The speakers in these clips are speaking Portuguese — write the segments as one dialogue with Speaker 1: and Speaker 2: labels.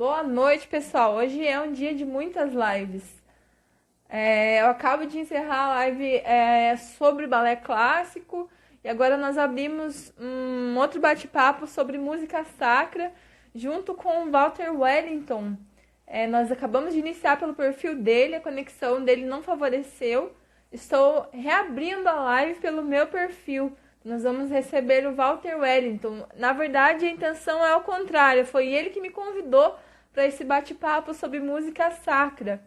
Speaker 1: Boa noite, pessoal. Hoje é um dia de muitas lives. Eu acabo de encerrar a live sobre balé clássico e agora nós abrimos um outro bate-papo sobre música sacra junto com o Walter Wellington. Nós acabamos de iniciar pelo perfil dele, a conexão dele não favoreceu. Estou reabrindo a live pelo meu perfil. Nós vamos receber o Walter Wellington. Na verdade, a intenção é ao contrário. Foi ele que me convidou para esse bate-papo sobre música sacra.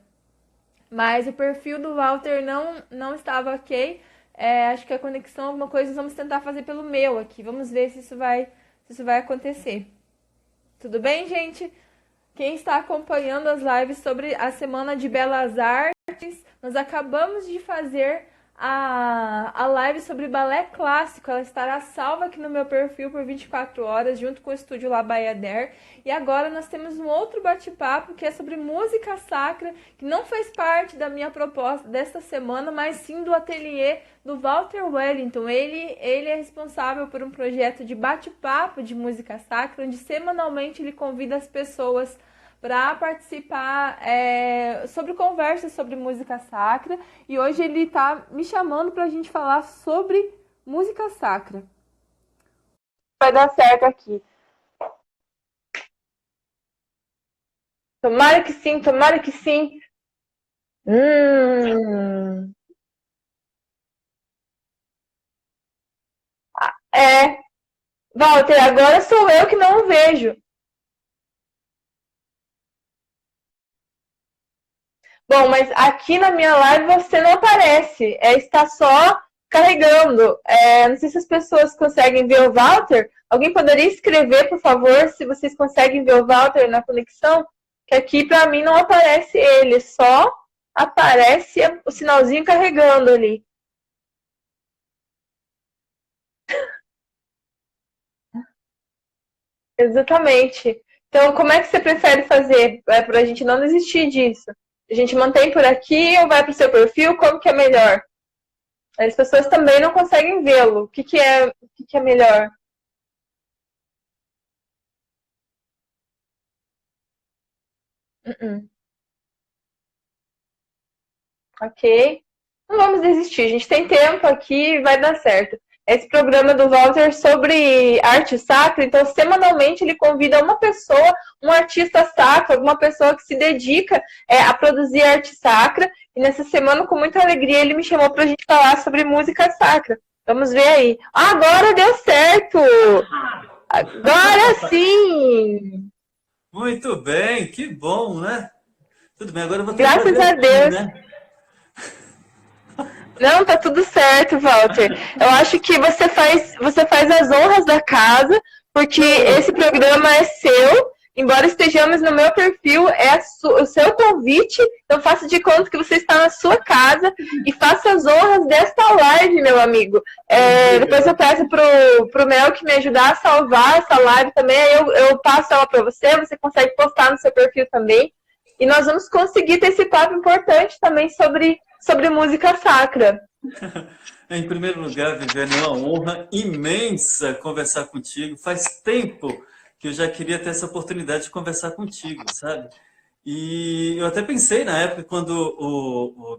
Speaker 1: Mas o perfil do Walter não estava ok. Acho que a conexão, alguma coisa, nós vamos tentar fazer pelo meu aqui. Vamos ver se isso vai acontecer. Tudo bem, gente? Quem está acompanhando as lives sobre a Semana de Belas Artes, nós acabamos de fazer a live sobre balé clássico. Ela estará salva aqui no meu perfil por 24 horas, junto com o estúdio La Bayadère. E agora nós temos um outro bate-papo que é sobre música sacra, que não faz parte da minha proposta desta semana, mas sim do ateliê do Walter Wellington. Ele é responsável por um projeto de bate-papo de música sacra, onde semanalmente ele convida as pessoas para participar sobre conversas sobre música sacra. E hoje ele está me chamando para a gente falar sobre música sacra. Vai dar certo aqui. Tomara que sim, tomara que sim. É, Walter, agora sou eu que não o vejo. Bom, mas aqui na minha live você não aparece, está só carregando. Não sei se as pessoas conseguem ver o Walter. Alguém poderia escrever, por favor, se vocês conseguem ver o Walter na conexão? Que aqui para mim não aparece ele, só aparece o sinalzinho carregando ali. Exatamente. Então, como é que você prefere fazer para a gente não desistir disso? A gente mantém por aqui ou vai para o seu perfil? Como que é melhor? As pessoas também não conseguem vê-lo. O que é melhor? Uh-uh. Ok? Não vamos desistir, a gente tem tempo aqui, vai dar certo. Esse programa do Walter sobre arte sacra, então semanalmente ele convida uma pessoa, um artista sacro, alguma pessoa que se dedica a produzir arte sacra. E nessa semana, com muita alegria, ele me chamou para a gente falar sobre música sacra. Vamos ver aí. Agora deu certo! Agora sim!
Speaker 2: Muito bem, que bom, né? Tudo bem, agora eu vou ter que
Speaker 1: Graças
Speaker 2: fazer
Speaker 1: a
Speaker 2: assim,
Speaker 1: Deus!
Speaker 2: né?
Speaker 1: Não, tá tudo certo, Walter. Eu acho que você faz as honras da casa, porque esse programa é seu, embora estejamos no meu perfil, o seu convite, então faça de conta que você está na sua casa e faça as honras desta live, meu amigo. Depois eu peço pro Mel que me ajudar a salvar essa live também, aí eu passo ela para você, você consegue postar no seu perfil também. E nós vamos conseguir ter esse papo importante também sobre música sacra.
Speaker 2: Em primeiro lugar, Viviane, é uma honra imensa conversar contigo. Faz tempo que eu já queria ter essa oportunidade de conversar contigo, sabe? E eu até pensei na época, quando o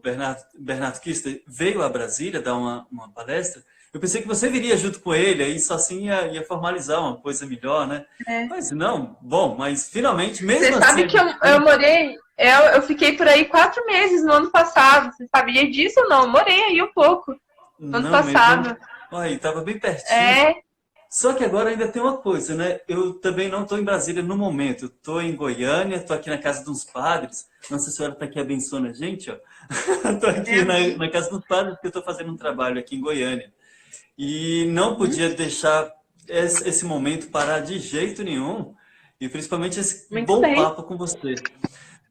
Speaker 2: Bernardo Kister veio a Brasília dar uma palestra, eu pensei que você viria junto com ele, aí só assim ia formalizar uma coisa melhor, né?
Speaker 1: É.
Speaker 2: Mas não, bom, mas finalmente,
Speaker 1: Você
Speaker 2: mesmo assim,
Speaker 1: sabe que eu morei, eu fiquei por aí 4 meses no ano passado. Você sabia disso ou não? Eu morei aí um pouco no ano
Speaker 2: não mesmo.
Speaker 1: passado.
Speaker 2: Olha, estava bem pertinho.
Speaker 1: É,
Speaker 2: Só que agora ainda tem uma coisa, né? Eu também não estou em Brasília no momento. Estou em Goiânia, estou aqui na casa dos padres. Nossa Senhora está aqui abençoando a gente, ó. Estou aqui na casa dos padres porque estou fazendo um trabalho aqui em Goiânia. E não podia deixar esse momento parar de jeito nenhum. E principalmente esse
Speaker 1: muito
Speaker 2: bom
Speaker 1: bem,
Speaker 2: papo com você.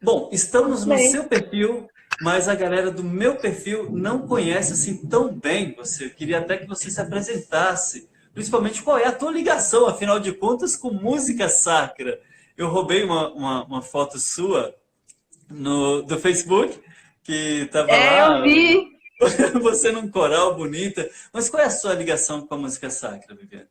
Speaker 2: Bom, estamos
Speaker 1: muito
Speaker 2: no
Speaker 1: bem.
Speaker 2: seu perfil, mas a galera do meu perfil não conhece assim tão bem você. Eu queria até que você se apresentasse, principalmente qual é a tua ligação, afinal de contas, com música sacra. Eu roubei uma foto sua do Facebook, que estava
Speaker 1: Eu
Speaker 2: lá,
Speaker 1: vi.
Speaker 2: você num coral bonita. Mas qual é a sua ligação com a música sacra, Viviane?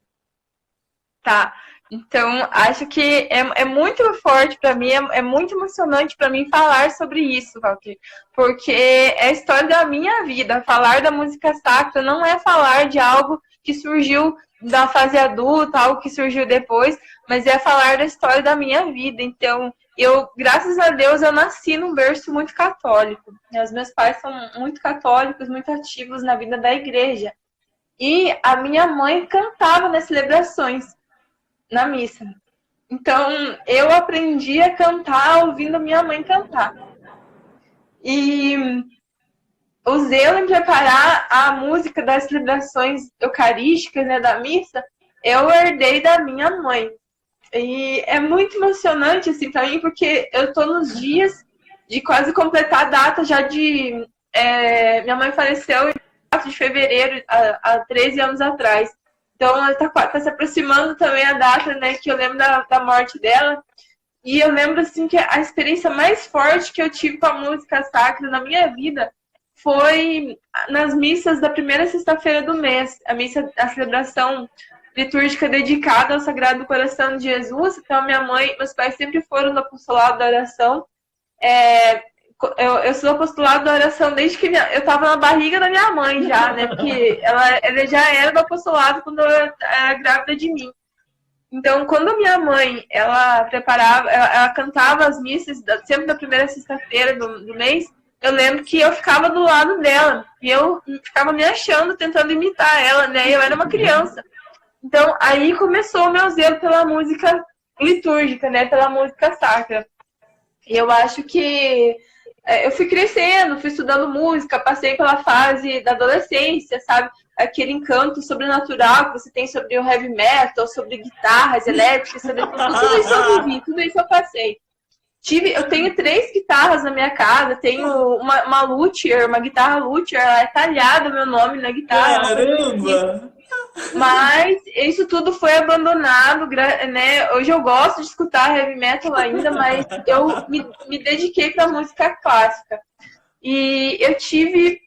Speaker 1: Tá. Então, acho que é muito forte para mim, é muito emocionante para mim falar sobre isso, Walter, porque é a história da minha vida. Falar da música sacra não é falar de algo que surgiu da fase adulta, algo que surgiu depois, mas é falar da história da minha vida. Então, eu, graças a Deus, eu nasci num berço muito católico. Os meus pais são muito católicos, muito ativos na vida da igreja. E a minha mãe cantava nas celebrações, na missa. Então, eu aprendi a cantar ouvindo minha mãe cantar. E o zelo em preparar a música das celebrações eucarísticas, né, da missa, eu herdei da minha mãe. E é muito emocionante, assim, pra mim, porque eu tô nos dias de quase completar a data já de... minha mãe faleceu em 4 de fevereiro, há 13 anos atrás. Então, ela tá se aproximando também a data, né, que eu lembro da morte dela. E eu lembro, assim, que a experiência mais forte que eu tive com a música sacra na minha vida foi nas missas da primeira sexta-feira do mês. A celebração litúrgica dedicada ao Sagrado Coração de Jesus. Então, minha mãe, meus pais sempre foram no apostolado da oração. Eu sou apostolado da oração desde que eu estava na barriga da minha mãe já, né? Porque ela já era do apostolado quando ela era grávida de mim. Então, quando minha mãe, ela preparava, ela cantava as missas, sempre na primeira sexta-feira do mês, eu lembro que eu ficava do lado dela. E eu ficava me achando, tentando imitar ela, né? Eu era uma criança. Então, aí começou o meu zelo pela música litúrgica, né? Pela música sacra. E eu acho que eu fui crescendo, fui estudando música, passei pela fase da adolescência, sabe? Aquele encanto sobrenatural que você tem sobre o heavy metal, sobre guitarras elétricas, sobre tudo isso eu vivi, tudo isso eu passei. Eu tenho 3 guitarras na minha casa, tenho uma luthier, uma guitarra luthier, ela é talhada o meu nome na guitarra.
Speaker 2: Caramba!
Speaker 1: Mas isso tudo foi abandonado, né? Hoje eu gosto de escutar heavy metal ainda, mas eu me dediquei para música clássica. E eu tive,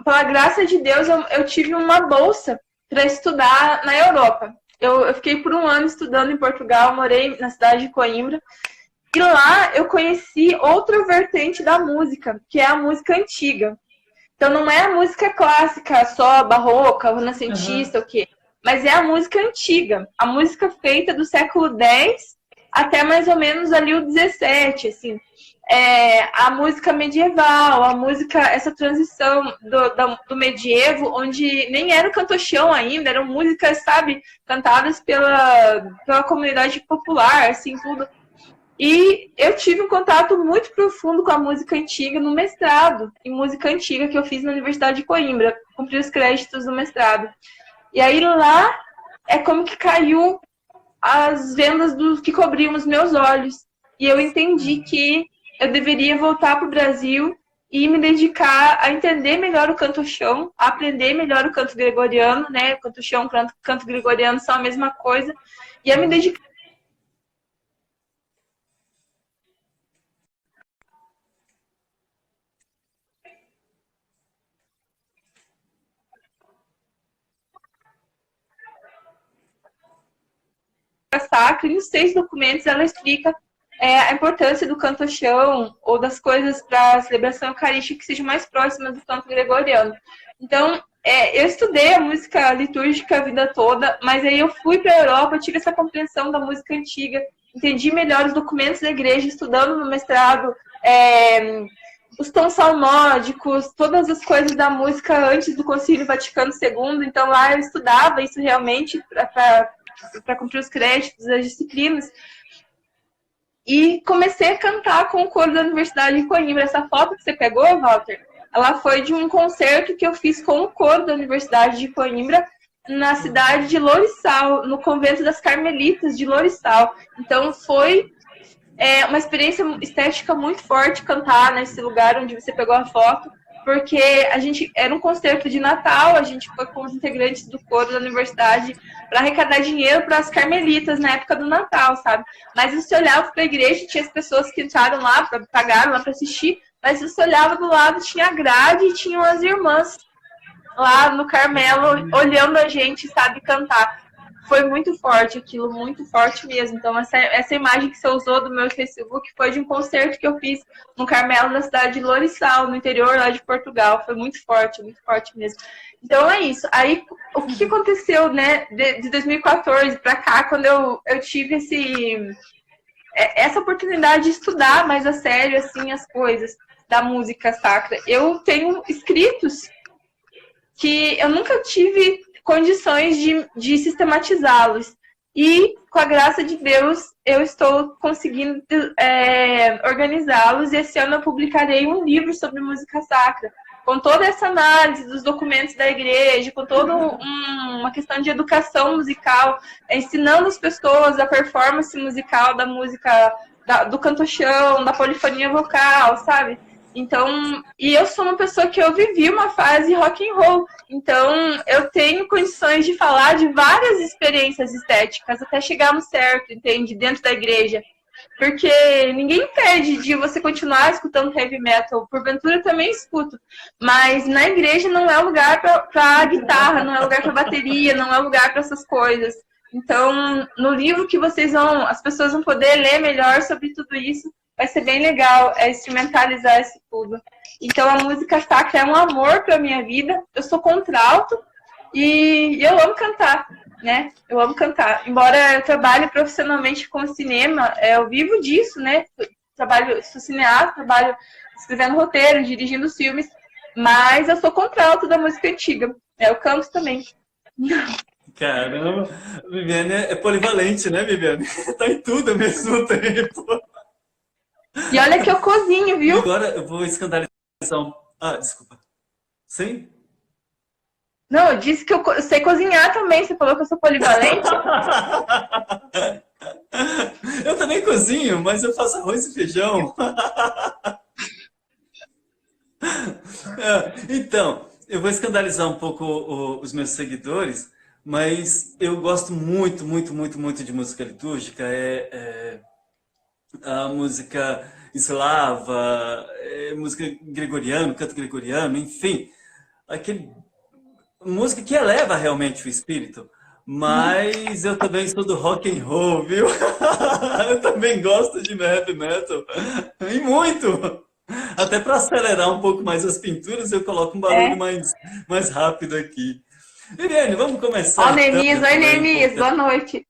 Speaker 1: pela graça de Deus, eu tive uma bolsa para estudar na Europa. Eu fiquei por 1 ano estudando em Portugal, morei na cidade de Coimbra. E lá eu conheci outra vertente da música, que é a música antiga. Então não é a música clássica, só barroca, renascentista, o quê? Mas é a música antiga, a música feita do século X até mais ou menos ali o 17, assim. A música medieval, a música, essa transição do medievo, onde nem era o cantochão ainda, eram músicas, sabe, cantadas pela comunidade popular, assim, tudo. E eu tive um contato muito profundo com a música antiga no mestrado, em música antiga que eu fiz na Universidade de Coimbra, cumpri os créditos do mestrado. E aí lá é como que caiu as vendas que cobriam os meus olhos. E eu entendi que eu deveria voltar para o Brasil e me dedicar a entender melhor o canto-chão, a aprender melhor o canto gregoriano, né? O canto-chão e o canto gregoriano são a mesma coisa, e a me dedicar sacra. E os 6 documentos ela explica a importância do canto-chão ou das coisas para a celebração eucarística que sejam mais próximas do canto gregoriano. Então, eu estudei a música litúrgica a vida toda, mas aí eu fui para a Europa, tive essa compreensão da música antiga, entendi melhor os documentos da igreja, estudando no mestrado, os tons salmódicos, todas as coisas da música antes do Concílio Vaticano II. Então lá eu estudava isso realmente para cumprir os créditos, as disciplinas. E comecei a cantar com o coro da Universidade de Coimbra. Essa foto que você pegou, Walter, ela foi de um concerto que eu fiz com o coro da Universidade de Coimbra na cidade de Lourissal, no convento das Carmelitas de Lourissal. Então foi uma experiência estética muito forte cantar nesse lugar onde você pegou a foto, porque era um concerto de Natal, a gente foi com os integrantes do coro da universidade para arrecadar dinheiro para as carmelitas na época do Natal, sabe? Mas você olhava para a igreja, tinha as pessoas que entraram lá, pagaram lá para assistir, mas você olhava do lado, tinha a grade e tinham as irmãs lá no Carmelo olhando a gente, sabe, cantar.
Speaker 3: foi muito forte aquilo, muito forte mesmo. Então, essa imagem que você usou do meu Facebook foi de um concerto que eu fiz no Carmelo, na cidade de Lourissal, no interior lá de Portugal. Foi muito forte mesmo. Então, é isso. Aí, o que aconteceu, né, de 2014 para cá, quando eu tive essa oportunidade de estudar mais a sério, assim, as coisas da música sacra. Eu tenho escritos que eu nunca tive condições de sistematizá-los. E, com a graça de Deus, eu estou conseguindo organizá-los. E esse ano eu publicarei um livro sobre música sacra, com toda essa análise dos documentos da igreja, com toda uma questão de educação musical, ensinando as pessoas a performance musical da música, do canto-chão, da polifonia vocal, sabe? Então, e eu sou uma pessoa que eu vivi uma fase rock and roll, então eu tenho condições de falar de várias experiências estéticas até chegarmos certo, entende? Dentro da igreja. Porque ninguém impede de você continuar escutando heavy metal. Porventura eu também escuto. Mas na igreja não é lugar para guitarra, não é lugar para bateria, não é lugar para essas coisas. Então, no livro que as pessoas vão poder ler melhor sobre tudo isso, vai ser bem legal instrumentalizar isso tudo. Então, a música sacra é um amor para a minha vida. Eu sou contralto e eu amo cantar, né? Eu amo cantar. Embora eu trabalhe profissionalmente com cinema, eu vivo disso, né? Sou cineasta, trabalho escrevendo roteiro, dirigindo filmes, mas eu sou contralto da música antiga. Eu canto também.
Speaker 2: Caramba, Viviane é polivalente, né, Viviane? Tá em tudo ao mesmo tempo.
Speaker 3: E olha que eu cozinho, viu?
Speaker 2: E agora eu vou escandalizar. Desculpa. Sim?
Speaker 3: Não, eu disse que eu sei cozinhar também. Você falou que eu sou polivalente?
Speaker 2: Eu também cozinho, mas eu faço arroz e feijão. Então, eu vou escandalizar um pouco os meus seguidores, mas eu gosto muito, muito, muito, muito de música litúrgica. A música eslava, música gregoriana, canto gregoriano, enfim. Música que eleva realmente o espírito. Mas eu também sou do rock and roll, viu? Eu também gosto de heavy metal. E muito! Até para acelerar um pouco mais as pinturas, eu coloco um barulho mais rápido aqui. Viviane, vamos começar
Speaker 3: Oi,
Speaker 2: então.
Speaker 3: Oi, Neemias, boa noite.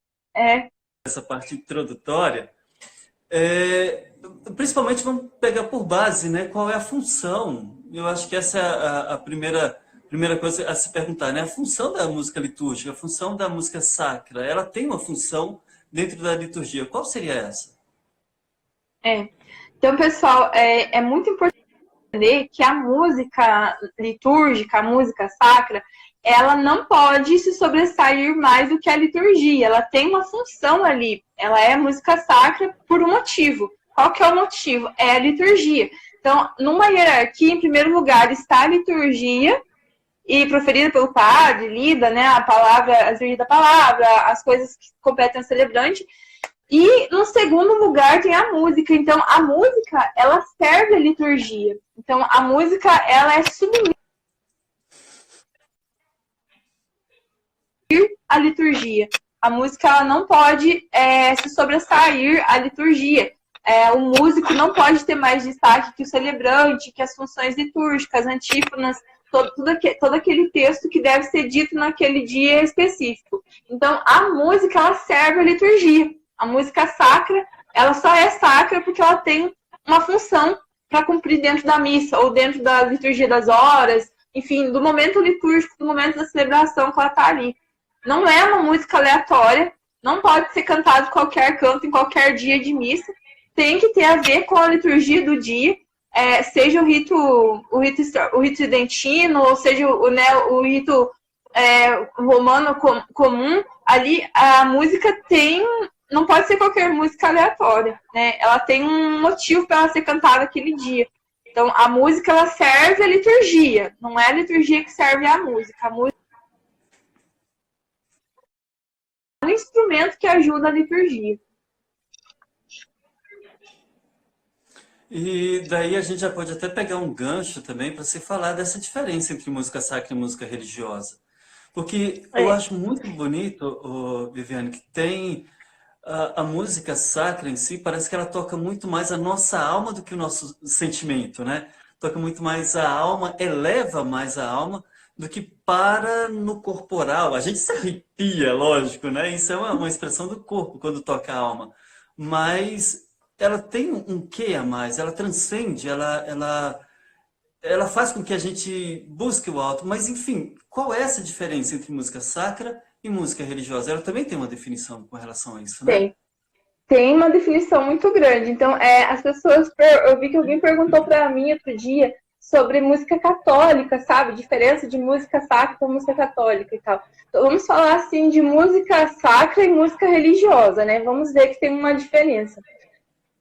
Speaker 2: Essa parte introdutória. Principalmente vamos pegar por base, né? Qual é a função? Eu acho que essa é a primeira coisa a se perguntar, né? A função da música litúrgica, a função da música sacra, ela tem uma função dentro da liturgia. Qual seria essa?
Speaker 3: Então, pessoal, é muito importante entender que a música litúrgica, a música sacra, ela não pode se sobressair mais do que a liturgia. Ela tem uma função ali. Ela é música sacra por um motivo. Qual que é o motivo? É a liturgia. Então, numa hierarquia, em primeiro lugar, está a liturgia, e proferida pelo padre, lida, né, a palavra, as virtudes da palavra, as coisas que competem ao celebrante. E, no segundo lugar, tem a música. Então, a música, ela serve a liturgia. Então, a música, ela é submissa à liturgia. A música, ela não pode se sobressair à liturgia. O músico não pode ter mais destaque que o celebrante, que as funções litúrgicas, antífonas, todo aquele texto que deve ser dito naquele dia específico. Então, a música, ela serve à liturgia. A música sacra, ela só é sacra porque ela tem uma função para cumprir dentro da missa, ou dentro da liturgia das horas, enfim, do momento litúrgico, do momento da celebração que ela está ali. Não é uma música aleatória, não pode ser cantado qualquer canto, em qualquer dia de missa. Tem que ter a ver com a liturgia do dia, seja o rito tridentino, ou seja o rito romano comum. Ali a música não pode ser qualquer música aleatória, né? Ela tem um motivo para ela ser cantada aquele dia. Então a música, ela serve a liturgia, não é a liturgia que serve a música. A música é um instrumento que ajuda a liturgia.
Speaker 2: E daí a gente já pode até pegar um gancho também para se falar dessa diferença entre música sacra e música religiosa. Porque eu acho muito bonito, Viviane, que tem a música sacra em si, parece que ela toca muito mais a nossa alma do que o nosso sentimento, né? Toca muito mais a alma, eleva mais a alma do que para no corporal. A gente se arrepia, lógico, né? Isso é uma expressão do corpo quando toca a alma. Mas ela tem um quê a mais, ela transcende, ela faz com que a gente busque o alto. Mas, enfim, qual é essa diferença entre música sacra e música religiosa? Ela também tem uma definição com relação a isso, né?
Speaker 3: Tem uma definição muito grande. Então, as pessoas... Eu vi que alguém perguntou para mim outro dia sobre música católica, sabe? Diferença de música sacra com música católica e tal. Então, vamos falar, assim, de música sacra e música religiosa, né? Vamos ver que tem uma diferença.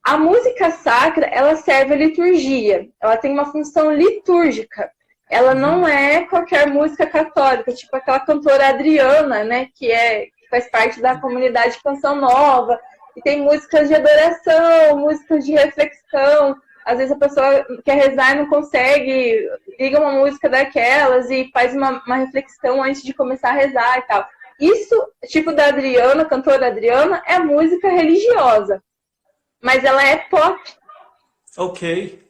Speaker 3: A música sacra, ela serve à liturgia. Ela tem uma função litúrgica. Ela não é qualquer música católica, tipo aquela cantora Adriana, né? Que faz parte da comunidade Canção Nova. E tem músicas de adoração, músicas de reflexão. Às vezes a pessoa quer rezar e não consegue, liga uma música daquelas e faz uma reflexão antes de começar a rezar e tal. Isso, tipo da Adriana, cantora Adriana, é música religiosa. Mas ela é pop.
Speaker 2: Ok.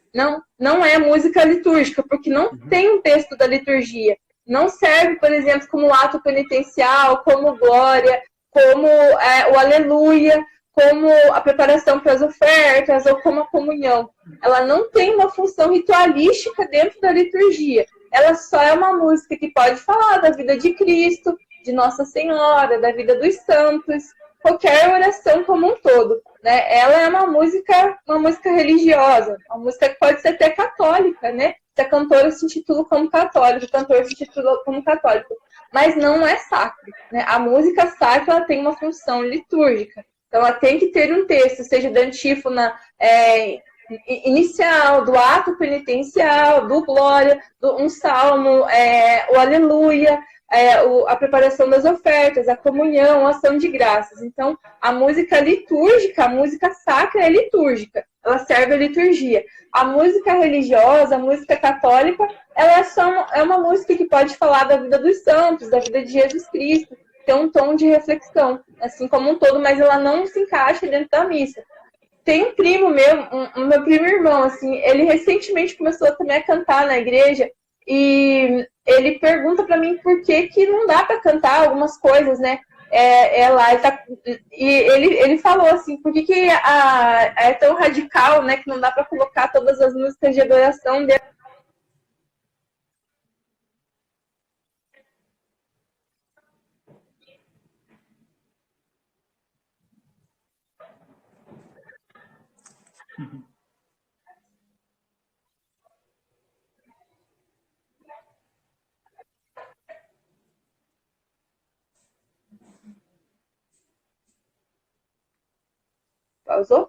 Speaker 3: Não é música litúrgica, porque não tem um texto da liturgia. Não serve, por exemplo, como ato penitencial, como glória, como o aleluia, como a preparação para as ofertas ou como a comunhão. Ela não tem uma função ritualística dentro da liturgia. Ela só é uma música que pode falar da vida de Cristo, de Nossa Senhora, da vida dos santos, qualquer oração como um todo, né? Ela é uma música religiosa, uma música que pode ser até católica, né? Se a cantora se intitula como católica, o cantor se intitula como católico, mas não é sacro, né? A música sacra ela tem uma função litúrgica. Então, ela tem que ter um texto, seja da antífona inicial, do ato penitencial, do glória, um salmo, o aleluia, a preparação das ofertas, a comunhão, a ação de graças. Então, a música litúrgica, a música sacra é litúrgica, ela serve à liturgia. A música religiosa, a música católica, ela é uma música que pode falar da vida dos santos, da vida de Jesus Cristo, tem um tom de reflexão, assim como um todo, mas ela não se encaixa dentro da missa. Tem um primo meu, meu primo irmão, assim, ele recentemente começou também a cantar na igreja e ele pergunta para mim por que não dá para cantar algumas coisas, né? Ele falou assim, por que é tão radical, né, que não dá para colocar todas as músicas de adoração dentro. Pausou?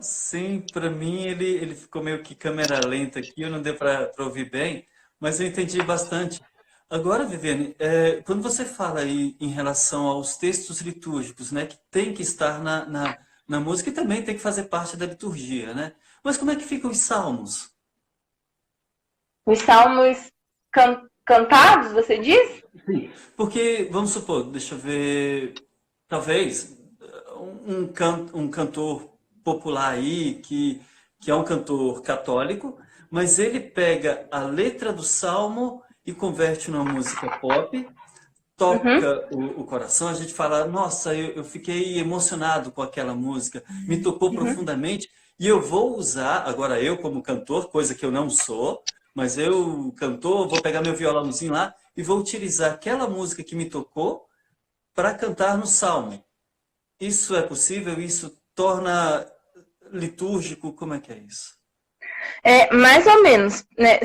Speaker 2: Sim, para mim ele ficou meio que câmera lenta aqui, eu não deu para ouvir bem, mas eu entendi bastante. Agora, Viviane, quando você fala aí em relação aos textos litúrgicos, né, que tem que estar na música e também tem que fazer parte da liturgia, né? Mas como é que ficam os salmos?
Speaker 3: Os salmos cantados, você diz?
Speaker 2: Sim. Porque, vamos supor, deixa eu ver, talvez um cantor popular aí, que é um cantor católico, mas ele pega a letra do salmo e converte numa música pop, toca o coração, a gente fala, nossa, eu fiquei emocionado com aquela música, me tocou profundamente, e eu vou usar, agora eu como cantor, coisa que eu não sou, mas eu, cantor, vou pegar meu violãozinho lá e vou utilizar aquela música que me tocou para cantar no salmo. Isso é possível? Isso torna litúrgico? Como é que é isso?
Speaker 3: Mais ou menos, né?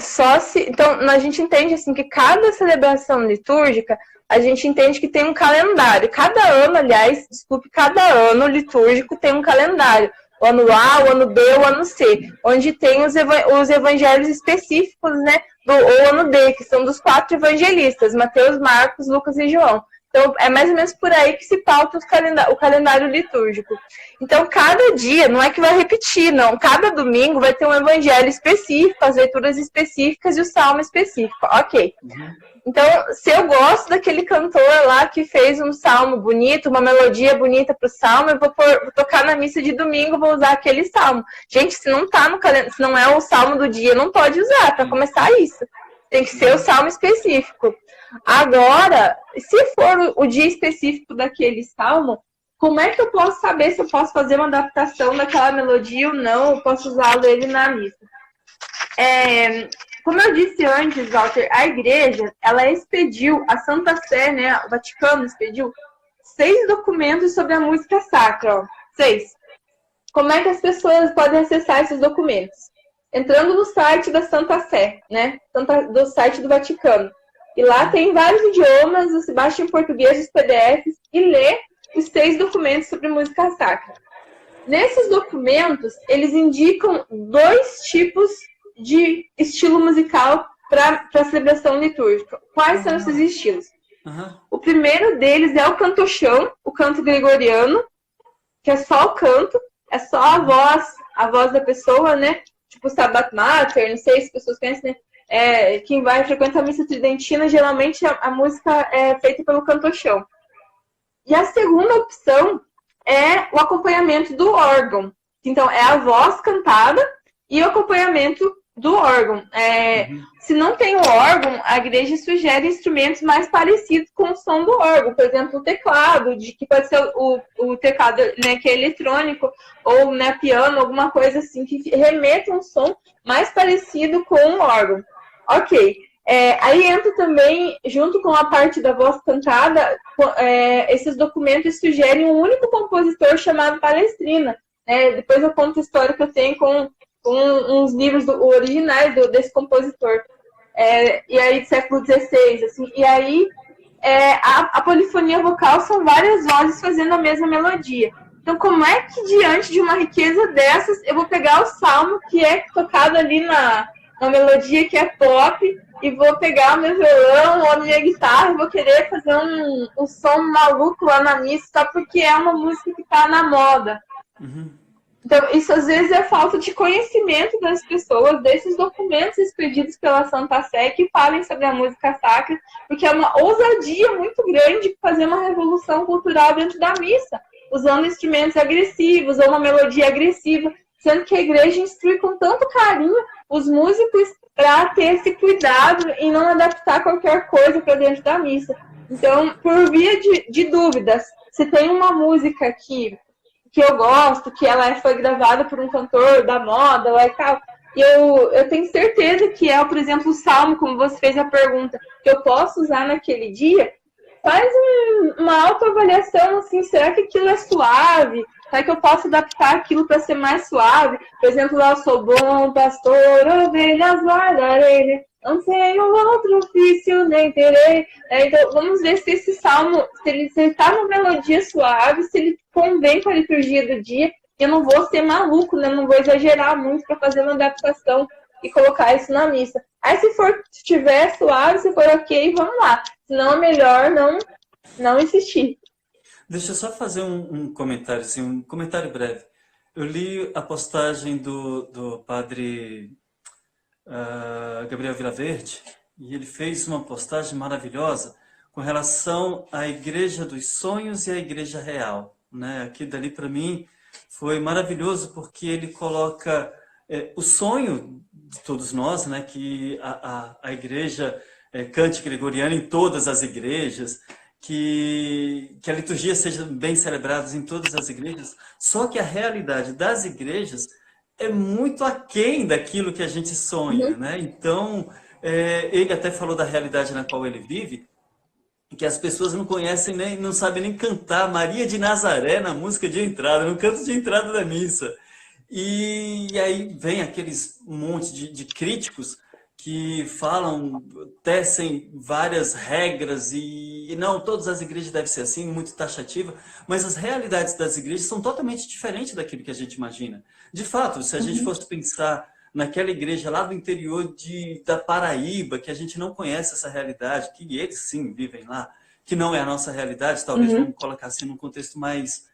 Speaker 3: Então, a gente entende assim que cada celebração litúrgica, a gente entende que tem um calendário. Cada ano, aliás, cada ano litúrgico tem um calendário. O ano A, o ano B, o ano C, onde tem os evangelhos específicos, né? O ano D, que são dos 4 evangelistas, Mateus, Marcos, Lucas e João. Então, é mais ou menos por aí que se pauta o calendário litúrgico. Então, cada dia, não é que vai repetir, não. Cada domingo vai ter um evangelho específico, as leituras específicas e o salmo específico. Ok. Então, se eu gosto daquele cantor lá que fez um salmo bonito, uma melodia bonita para o salmo, eu vou tocar na missa de domingo, vou usar aquele salmo. Gente, se não tá no calendário, se não é o salmo do dia, não pode usar, para começar isso. Tem que ser o salmo específico. Agora, se for o dia específico daquele salmo, como é que eu posso saber se eu posso fazer uma adaptação daquela melodia ou não, ou posso usá-lo ele na missa? Como eu disse antes, Walter, a igreja, ela expediu, a Santa Sé, né, o Vaticano expediu 6 documentos sobre a música sacra, ó, 6. Como é que as pessoas podem acessar esses documentos? Entrando no site da Santa Sé, né, do site do Vaticano. E lá tem vários idiomas, você baixa em português os PDFs e lê os 6 documentos sobre música sacra. Nesses documentos, eles indicam 2 tipos de estilo musical para a celebração litúrgica. Quais são esses estilos? O primeiro deles é o cantochão, o canto gregoriano, que é só o canto, é só a voz da pessoa, né? Tipo Stabat Mater, não sei se as pessoas conhecem, né? Quem vai frequentar a missa tridentina, geralmente a música é feita pelo cantochão. E a segunda opção é o acompanhamento do órgão. Então, é a voz cantada e o acompanhamento do órgão. Se não tem o órgão, a igreja sugere instrumentos mais parecidos com o som do órgão. Por exemplo, o teclado, que pode ser o teclado, né, que é eletrônico, ou, né, piano, alguma coisa assim, que remeta um som mais parecido com o órgão. Ok. Aí entra também, junto com a parte da voz cantada, esses documentos sugerem um único compositor chamado Palestrina. Depois eu conto a história que eu tenho com uns livros originais desse compositor. E aí, do século XVI. Assim, e aí, a polifonia vocal são várias vozes fazendo a mesma melodia. Então, como é que, diante de uma riqueza dessas, eu vou pegar o salmo, que é tocado ali na melodia que é pop, e vou pegar o meu violão ou a minha guitarra e vou querer fazer um som maluco lá na missa, só porque é uma música que está na moda. Então, isso às vezes é falta de conhecimento das pessoas, desses documentos expedidos pela Santa Sé que falem sobre a música sacra, porque é uma ousadia muito grande fazer uma revolução cultural dentro da missa, usando instrumentos agressivos ou uma melodia agressiva, sendo que a igreja instrui com tanto carinho os músicos para ter esse cuidado em não adaptar qualquer coisa para dentro da missa. Então, por via de dúvidas, se tem uma música que eu gosto, que ela foi gravada por um cantor da moda lá e tal, e eu tenho certeza que por exemplo, o salmo, como você fez a pergunta, que eu posso usar naquele dia, faz uma autoavaliação, assim, será que aquilo é suave? Será que eu posso adaptar aquilo para ser mais suave? Por exemplo, lá eu sou bom pastor, ovelhas guardarei, não tenho outro ofício, nem terei. Então, vamos ver se esse salmo, se ele está numa melodia suave, se ele convém com a liturgia do dia. Eu não vou ser maluco, né? Não vou exagerar muito para fazer uma adaptação e colocar isso na missa. Aí, se estiver suave, se for ok, vamos lá. Senão, é melhor não insistir.
Speaker 2: Deixa eu só fazer um comentário, assim, um comentário breve. Eu li a postagem do padre Gabriel Vilaverde, e ele fez uma postagem maravilhosa com relação à Igreja dos Sonhos e à Igreja Real. Né? Aqui dali, para mim, foi maravilhoso, porque ele coloca o sonho de todos nós, né? Que a igreja cante gregoriana em todas as igrejas, que a liturgia seja bem celebrada em todas as igrejas, só que a realidade das igrejas é muito aquém daquilo que a gente sonha, né? Então, ele até falou da realidade na qual ele vive, que as pessoas não conhecem, não sabem nem cantar Maria de Nazaré na música de entrada, no canto de entrada da missa. E aí vem aqueles monte de críticos que falam, tecem várias regras e não, todas as igrejas devem ser assim, muito taxativa, mas as realidades das igrejas são totalmente diferentes daquilo que a gente imagina. De fato, se a gente fosse pensar naquela igreja lá do interior da Paraíba, que a gente não conhece essa realidade, que eles sim vivem lá, que não é a nossa realidade, talvez vamos colocar assim num contexto mais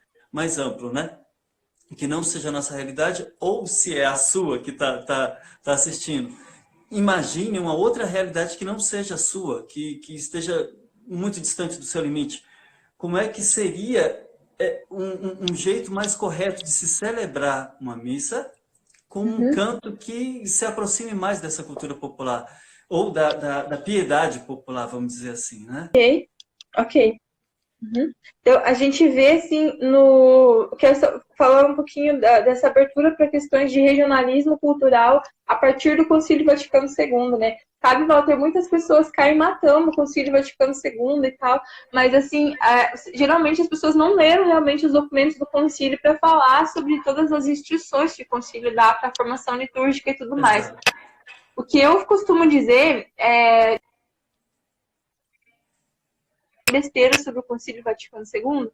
Speaker 2: amplo, né? Que não seja a nossa realidade, ou se é a sua que tá assistindo. Imagine uma outra realidade que não seja a sua, que esteja muito distante do seu limite. Como é que seria um jeito mais correto de se celebrar uma missa com um canto que se aproxime mais dessa cultura popular, ou da piedade popular, vamos dizer assim, né?
Speaker 3: Ok. Então, a gente vê, assim, quero falar um pouquinho dessa abertura para questões de regionalismo cultural a partir do Concílio Vaticano II, né? Sabe, Walter, muitas pessoas caem matando o Concílio Vaticano II e tal, mas, assim, geralmente as pessoas não leram realmente os documentos do concílio para falar sobre todas as instruções que o concílio dá para a formação litúrgica e tudo mais. O que eu costumo dizer é besteira sobre o Concílio Vaticano II.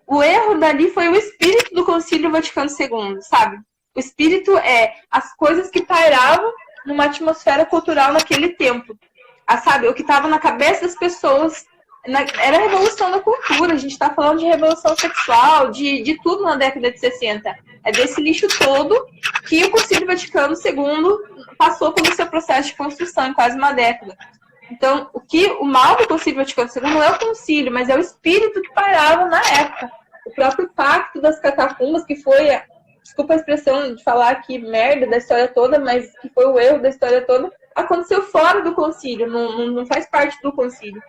Speaker 3: O erro dali foi o espírito do Concílio Vaticano II, sabe? O espírito é as coisas que pairavam numa atmosfera cultural naquele tempo. Sabe? O que estava na cabeça das pessoas. Era a revolução da cultura. A gente está falando de revolução sexual, de tudo na década de 60. É desse lixo todo que o Concílio Vaticano II passou pelo seu processo de construção em quase uma década. Então, o mal do Concílio Vaticano II não é o concílio, mas é o espírito que pairava na época. O próprio pacto das catacumbas, que foi, desculpa a expressão de falar aqui merda da história toda, mas que foi o erro da história toda, aconteceu fora do concílio, não faz parte do concílio.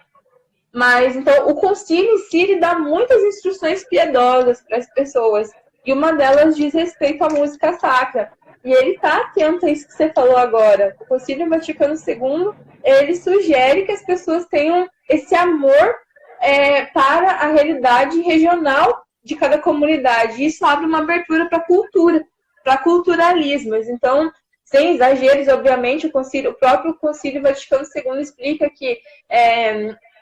Speaker 3: Mas, então, o concílio em si ele dá muitas instruções piedosas para as pessoas, e uma delas diz respeito à música sacra. E ele está atento a isso que você falou agora. O Concílio Vaticano II, ele sugere que as pessoas tenham esse amor para a realidade regional de cada comunidade. E isso abre uma abertura para a cultura, para culturalismos. Então, sem exageros, obviamente, o próprio Concílio Vaticano II explica que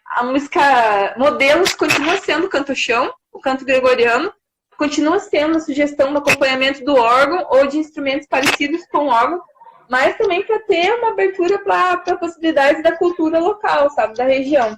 Speaker 3: a música modelos continua sendo o canto-chão, o canto gregoriano, continua sendo a sugestão do acompanhamento do órgão ou de instrumentos parecidos com o órgão, mas também para ter uma abertura para possibilidades da cultura local, sabe, da região.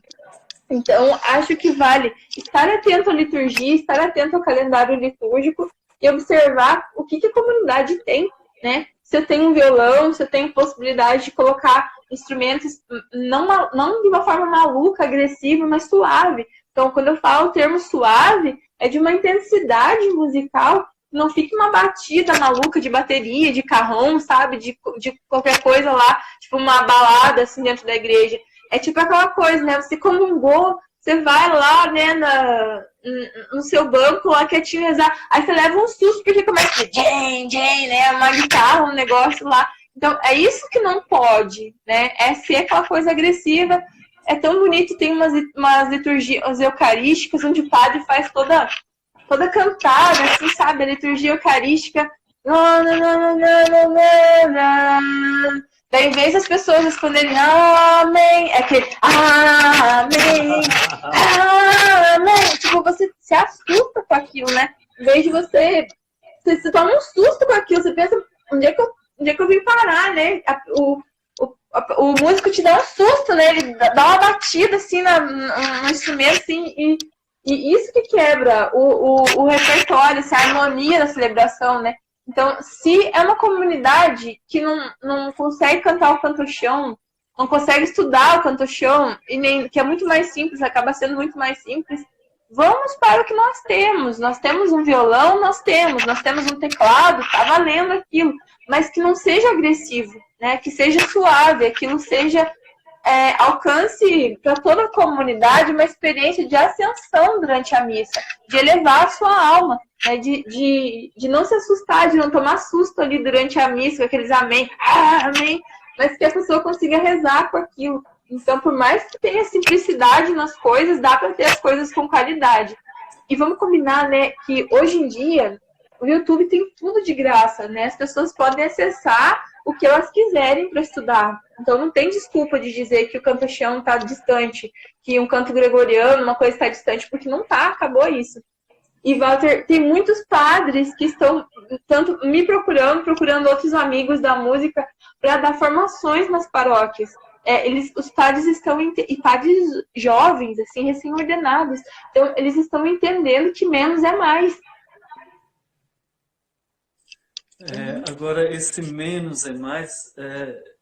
Speaker 3: Então, acho que vale estar atento à liturgia, estar atento ao calendário litúrgico e observar o que a comunidade tem, né? Se eu tenho um violão, se eu tenho possibilidade de colocar instrumentos, não de uma forma maluca, agressiva, mas suave. Então, quando eu falo o termo suave, é de uma intensidade musical, não fique uma batida maluca de bateria, de carrão, sabe? De qualquer coisa lá, tipo uma balada assim dentro da igreja. É tipo aquela coisa, né? Você comungou, você vai lá, né, no seu banco lá quietinho rezar, aí você leva um susto porque começa a dizer, né? Uma guitarra, um negócio lá. Então, é isso que não pode, né? É ser aquela coisa agressiva. É tão bonito, tem umas liturgias eucarísticas onde o padre faz toda cantada, assim, sabe? A liturgia eucarística. Daí, em vez das pessoas responderem amém, é aquele amém, amém. Tipo, você se assusta com aquilo, né? Em vez de você se toma um susto com aquilo, você pensa, onde é que eu vim parar, né? O músico te dá um susto, né? Ele dá uma batida assim no instrumento, assim, e isso que quebra o repertório, assim, a harmonia da celebração, né? Então, se é uma comunidade que não consegue cantar o canto-chão, não consegue estudar o canto-chão, que é muito mais simples, acaba sendo muito mais simples, vamos para o que nós temos. Nós temos um violão, nós temos um teclado, tá valendo aquilo, mas que não seja agressivo, né? Que seja suave, aquilo seja alcance para toda a comunidade uma experiência de ascensão durante a missa, de elevar a sua alma, né? de não se assustar, de não tomar susto ali durante a missa, com aqueles amém, amém, mas que a pessoa consiga rezar com aquilo. Então, por mais que tenha simplicidade nas coisas, dá para ter as coisas com qualidade. E vamos combinar, né, que hoje em dia o YouTube tem tudo de graça, né? As pessoas podem acessar o que elas quiserem para estudar. Então, não tem desculpa de dizer que o canto-chão está distante, que um canto gregoriano, uma coisa está distante, porque não está, acabou isso. E, Walter, tem muitos padres que estão tanto me procurando outros amigos da música para dar formações nas paróquias. os padres estão, e padres jovens, assim, recém-ordenados, então eles estão entendendo que menos é mais.
Speaker 2: Agora, esse menos é mais,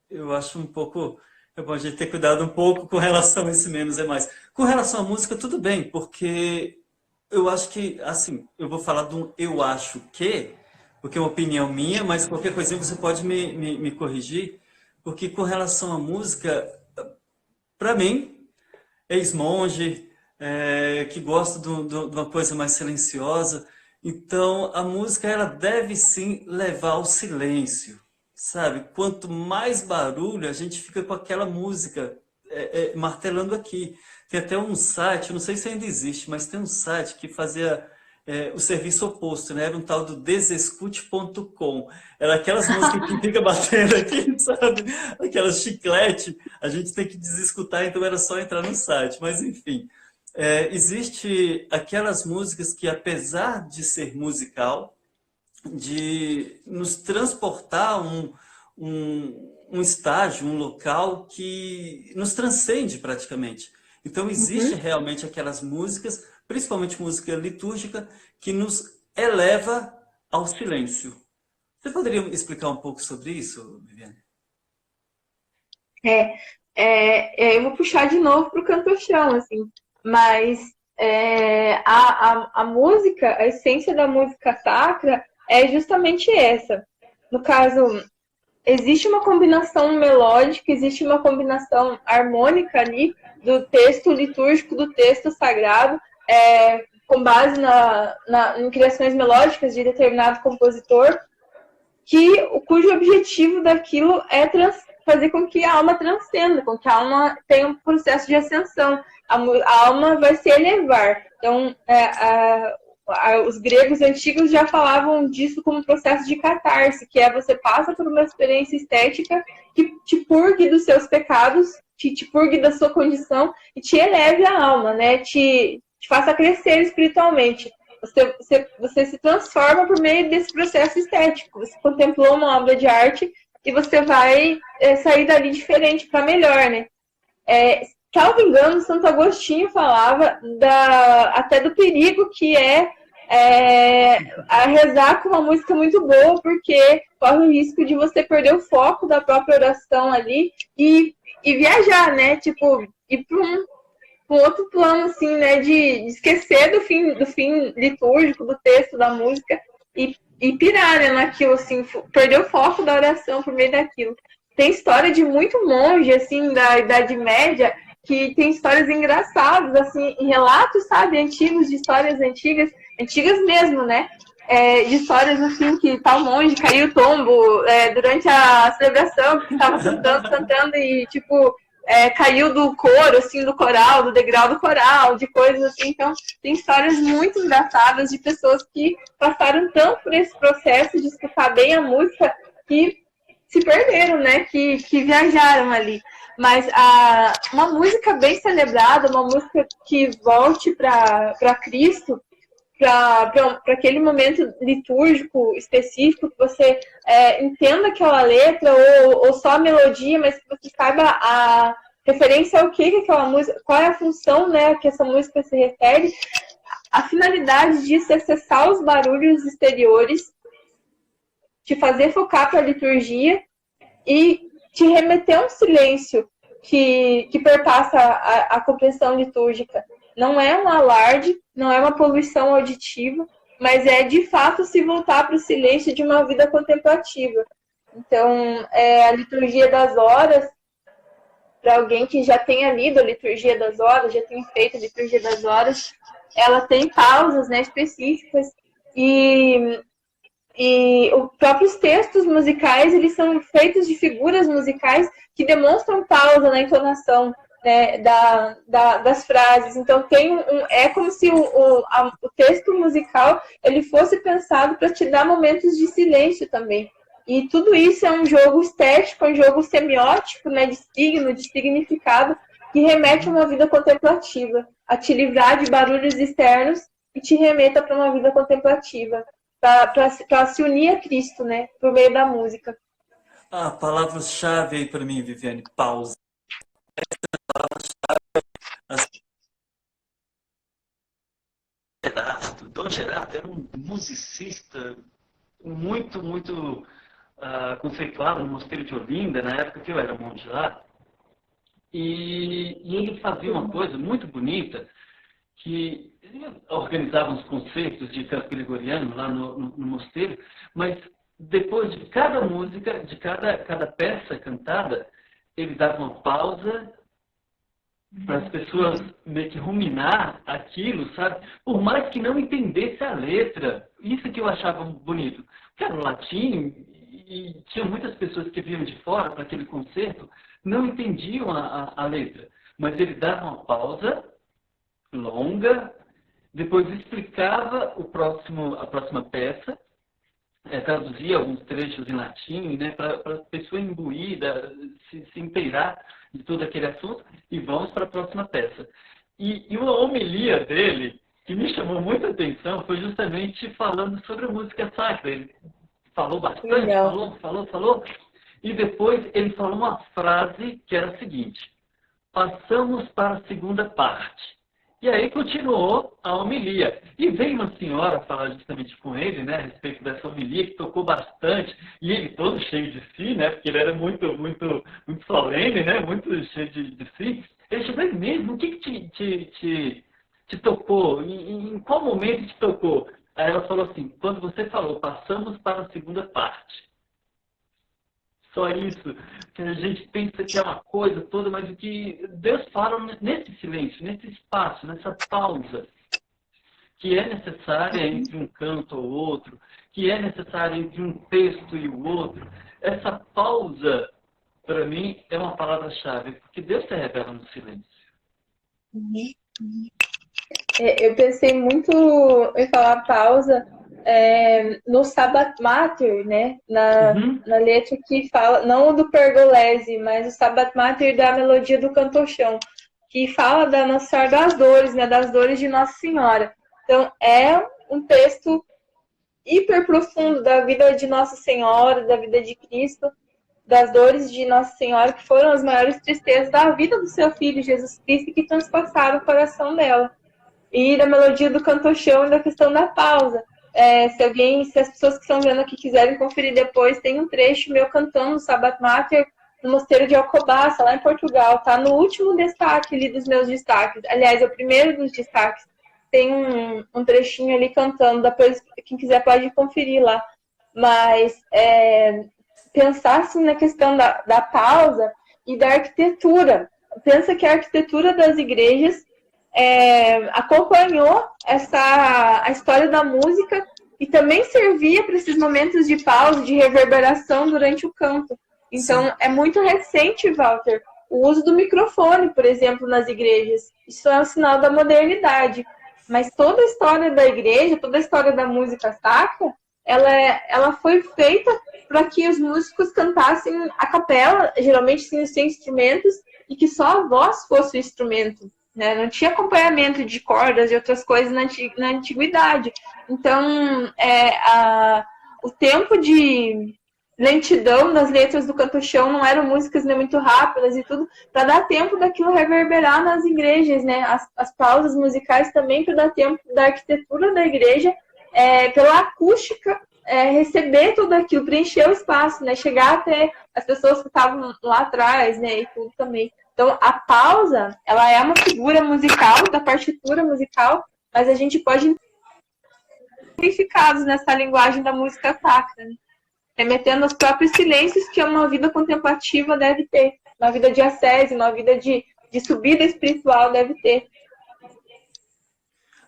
Speaker 2: eu acho um pouco. É bom a gente ter cuidado um pouco com relação a esse menos é mais. Com relação à música, tudo bem, porque eu acho que, assim, eu vou falar de um eu acho que, porque é uma opinião minha, mas qualquer coisinha você pode me corrigir, porque com relação à música, para mim, ex-monge, que gosta de uma coisa mais silenciosa. Então, a música ela deve sim levar ao silêncio, sabe? Quanto mais barulho, a gente fica com aquela música martelando aqui. Tem até um site, não sei se ainda existe, mas tem um site que fazia o serviço oposto, né? Era um tal do desescute.com. Era aquelas músicas que fica batendo aqui, sabe? Aquelas chiclete, a gente tem que desescutar, então era só entrar no site. Mas, enfim, existe aquelas músicas que, apesar de ser musical, de nos transportar um estágio, um local que nos transcende praticamente. Então, existe realmente aquelas músicas, principalmente música litúrgica, que nos eleva ao silêncio. Você poderia explicar um pouco sobre isso, Viviane?
Speaker 3: Eu vou puxar de novo para o canto-chão, assim, mas a música, a essência da música sacra é justamente essa. No caso, existe uma combinação melódica, existe uma combinação harmônica ali do texto litúrgico, do texto sagrado, com base em criações melódicas de determinado compositor, cujo objetivo daquilo é fazer com que a alma transcenda, com que a alma tenha um processo de ascensão. A alma vai se elevar. Então, os gregos antigos já falavam disso como um processo de catarse, que você passa por uma experiência estética que te purgue dos seus pecados, te purgue da sua condição e te eleve a alma, né? Te faça crescer espiritualmente. Você se transforma por meio desse processo estético. Você contemplou uma obra de arte e você vai sair dali diferente para melhor, né? Salvo engano, Santo Agostinho falava até do perigo que a rezar com uma música muito boa, porque corre o risco de você perder o foco da própria oração ali e viajar, né? Tipo, ir para um outro plano, assim, né? De esquecer do fim litúrgico, do texto, da música e pirar, né, naquilo, assim, perder o foco da oração por meio daquilo. Tem história de muito monge, assim, da Idade Média, que tem histórias engraçadas, assim, em relatos, sabe, antigos, de histórias antigas mesmo, né? De histórias, assim, que tal monge caiu tombo durante a celebração, porque estava cantando e, tipo, caiu do coro, assim, do coral, do degrau do coral, de coisas assim. Então, tem histórias muito engraçadas de pessoas que passaram tanto por esse processo de escutar bem a música que se perderam, né? Que viajaram ali. Mas uma música bem celebrada, uma música que volte para Cristo, para aquele momento litúrgico específico, que você entenda aquela letra ou só a melodia, mas que você saiba a referência ao que aquela música, qual é a função, né, que essa música se refere. A finalidade disso é cessar os barulhos exteriores, te fazer focar para a liturgia e te remeter a um silêncio que perpassa a compreensão litúrgica. Não é um alarde, não é uma poluição auditiva, mas é, de fato, se voltar para o silêncio de uma vida contemplativa. Então, a liturgia das horas, para alguém que já tenha lido a liturgia das horas, já tenha feito a liturgia das horas, ela tem pausas, né, específicas, e os próprios textos musicais, eles são feitos de figuras musicais que demonstram pausa na entonação, né, das frases. Então é como se o texto musical ele fosse pensado para te dar momentos de silêncio também. E tudo isso é um jogo estético, um jogo semiótico, né, de signo, de significado, que remete a uma vida contemplativa, a te livrar de barulhos externos e te remeta para uma vida contemplativa, para se unir a Cristo, né, por meio da música.
Speaker 2: A palavra-chave aí para mim, Viviane, pausa. Dom Gerardo era um musicista muito conceituado no Mosteiro de Olinda, na época que eu era monge lá. E ele fazia uma coisa muito bonita, que ele organizava uns concertos de canto gregoriano lá no mosteiro, mas depois de cada música, de cada peça cantada, ele dava uma pausa para as pessoas meio que ruminar aquilo, sabe? Por mais que não entendesse a letra. Isso que eu achava bonito. Porque era latim e tinha muitas pessoas que vinham de fora para aquele concerto, não entendiam a letra. Mas ele dava uma pausa longa, depois explicava a próxima peça, traduzia alguns trechos em latim, né, para a pessoa imbuir, se inteirar de todo aquele assunto, e vamos para a próxima peça. E uma homilia dele, que me chamou muita atenção, foi justamente falando sobre a música sacra. Ele falou bastante, falou, e depois ele falou uma frase que era a seguinte: passamos para a segunda parte. E aí continuou a homilia. E veio uma senhora falar justamente com ele, né, a respeito dessa homilia, que tocou bastante, e ele todo cheio de si, né, porque ele era muito solene, né, muito cheio de si. Ele chegou ele mesmo: o que te tocou? Em qual momento te tocou? Aí ela falou assim: quando você falou, passamos para a segunda parte. Só isso, que a gente pensa que é uma coisa toda, mas o que Deus fala nesse silêncio, nesse espaço, nessa pausa, que é necessária entre um canto ou outro, que é necessária entre um texto e o outro. Essa pausa, para mim, é uma palavra-chave, porque Deus se revela no silêncio.
Speaker 3: Eu pensei muito em falar pausa no Stabat Mater, né? Na letra que fala, não o do Pergolesi, mas o Stabat Mater da melodia do Cantochão, que fala da Nossa Senhora das Dores, né? Das dores de Nossa Senhora. Então, é um texto hiper profundo da vida de Nossa Senhora, da vida de Cristo, das dores de Nossa Senhora, que foram as maiores tristezas da vida do seu filho, Jesus Cristo, que transpassaram o coração dela. E da melodia do Cantochão e da questão da pausa. Se as pessoas que estão vendo aqui quiserem conferir depois, tem um trecho meu cantando o Stabat Mater no Mosteiro de Alcobaça, lá em Portugal. Tá no último destaque ali dos meus destaques. Aliás, é o primeiro dos destaques. Tem um trechinho ali cantando. Depois, quem quiser pode conferir lá. Mas pensar assim na questão da pausa e da arquitetura. Pensa que a arquitetura das igrejas acompanhou a história da música e também servia para esses momentos de pausa, de reverberação durante o canto. Então, é muito recente, Walter, o uso do microfone, por exemplo, nas igrejas. Isso é um sinal da modernidade. Mas toda a história da igreja, toda a história da música sacra, ela foi feita para que os músicos cantassem a capela, geralmente sem instrumentos, e que só a voz fosse o instrumento. Né? Não tinha acompanhamento de cordas e outras coisas na antiguidade. Então, o tempo de lentidão nas letras do Cantochão não eram músicas nem muito rápidas e tudo, para dar tempo daquilo reverberar nas igrejas, né? As pausas musicais também para dar tempo da arquitetura da igreja, pela acústica, receber tudo aquilo, preencher o espaço, né? Chegar até as pessoas que estavam lá atrás, né? E tudo também. Então, a pausa, ela é uma figura musical, da partitura musical, mas a gente pode significados nessa linguagem da música sacra, né? Remetendo aos próprios silêncios que uma vida contemplativa deve ter, uma vida de ascese, uma vida de subida espiritual deve ter.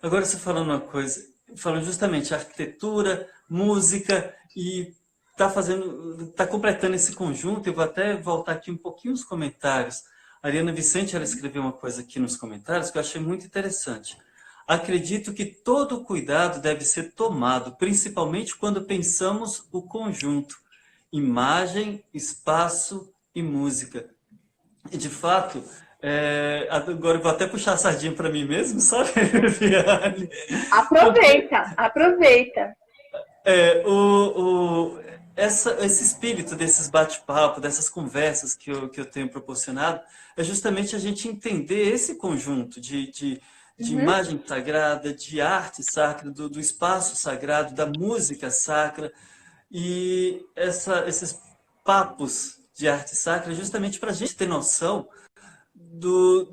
Speaker 2: Agora você falando uma coisa, falando justamente arquitetura, música, e está completando esse conjunto. Eu vou até voltar aqui um pouquinho nos comentários. A Ariana Vicente, ela escreveu uma coisa aqui nos comentários que eu achei muito interessante. Acredito que todo cuidado deve ser tomado, principalmente quando pensamos o conjunto, imagem, espaço e música. E, de fato, agora eu vou até puxar a sardinha para mim mesmo, sabe, Viane?
Speaker 3: Aproveita.
Speaker 2: esse espírito desses bate-papo, dessas conversas que eu tenho proporcionado, é justamente a gente entender esse conjunto de imagem sagrada, de arte sacra, do espaço sagrado, da música sacra, e esses papos de arte sacra justamente para a gente ter noção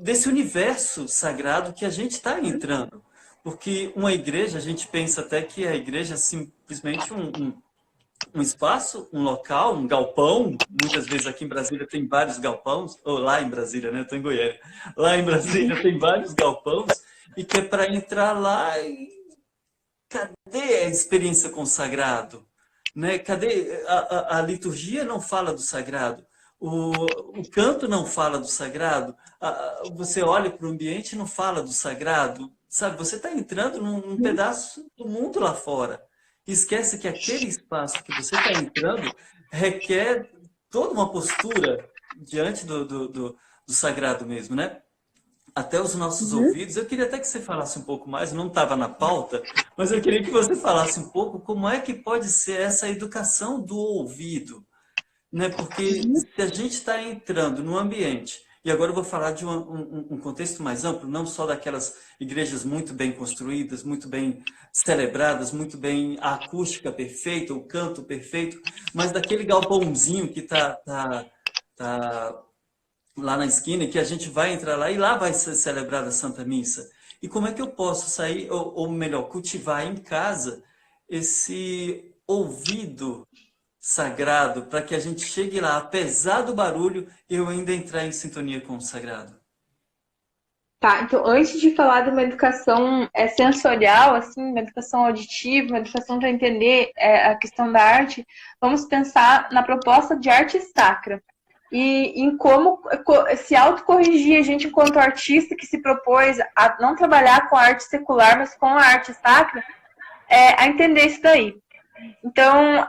Speaker 2: desse universo sagrado que a gente está entrando. Porque uma igreja, a gente pensa até que a igreja é simplesmente um espaço, um local, um galpão. Muitas vezes aqui em Brasília tem vários galpões, ou lá em Brasília, né? Eu estou em Goiânia. Lá em Brasília tem vários galpões, e que é para entrar lá e cadê a experiência com o sagrado? Né? Cadê a liturgia não fala do sagrado? O canto não fala do sagrado? Você olha para o ambiente e não fala do sagrado? Sabe, você está entrando num pedaço do mundo lá fora. Esquece que aquele espaço que você está entrando requer toda uma postura diante do sagrado mesmo, né? Até os nossos ouvidos. Eu queria até que você falasse um pouco mais, não estava na pauta, mas eu queria que você falasse um pouco como é que pode ser essa educação do ouvido, né? Porque se a gente está entrando num ambiente, e agora eu vou falar de um contexto mais amplo, não só daquelas igrejas muito bem construídas, muito bem celebradas, muito bem a acústica perfeita, o canto perfeito, mas daquele galpãozinho que está lá na esquina, e que a gente vai entrar lá e lá vai ser celebrada a Santa Missa. E como é que eu posso sair, ou melhor, cultivar em casa esse ouvido sagrado, para que a gente chegue lá, apesar do barulho, eu ainda entrar em sintonia com o sagrado?
Speaker 3: Tá, então antes de falar de uma educação sensorial, assim, uma educação auditiva, uma educação para entender a questão da arte, vamos pensar na proposta de arte sacra. E em como se autocorrigir a gente enquanto artista que se propôs a não trabalhar com a arte secular, mas com a arte sacra, a entender isso daí. Então,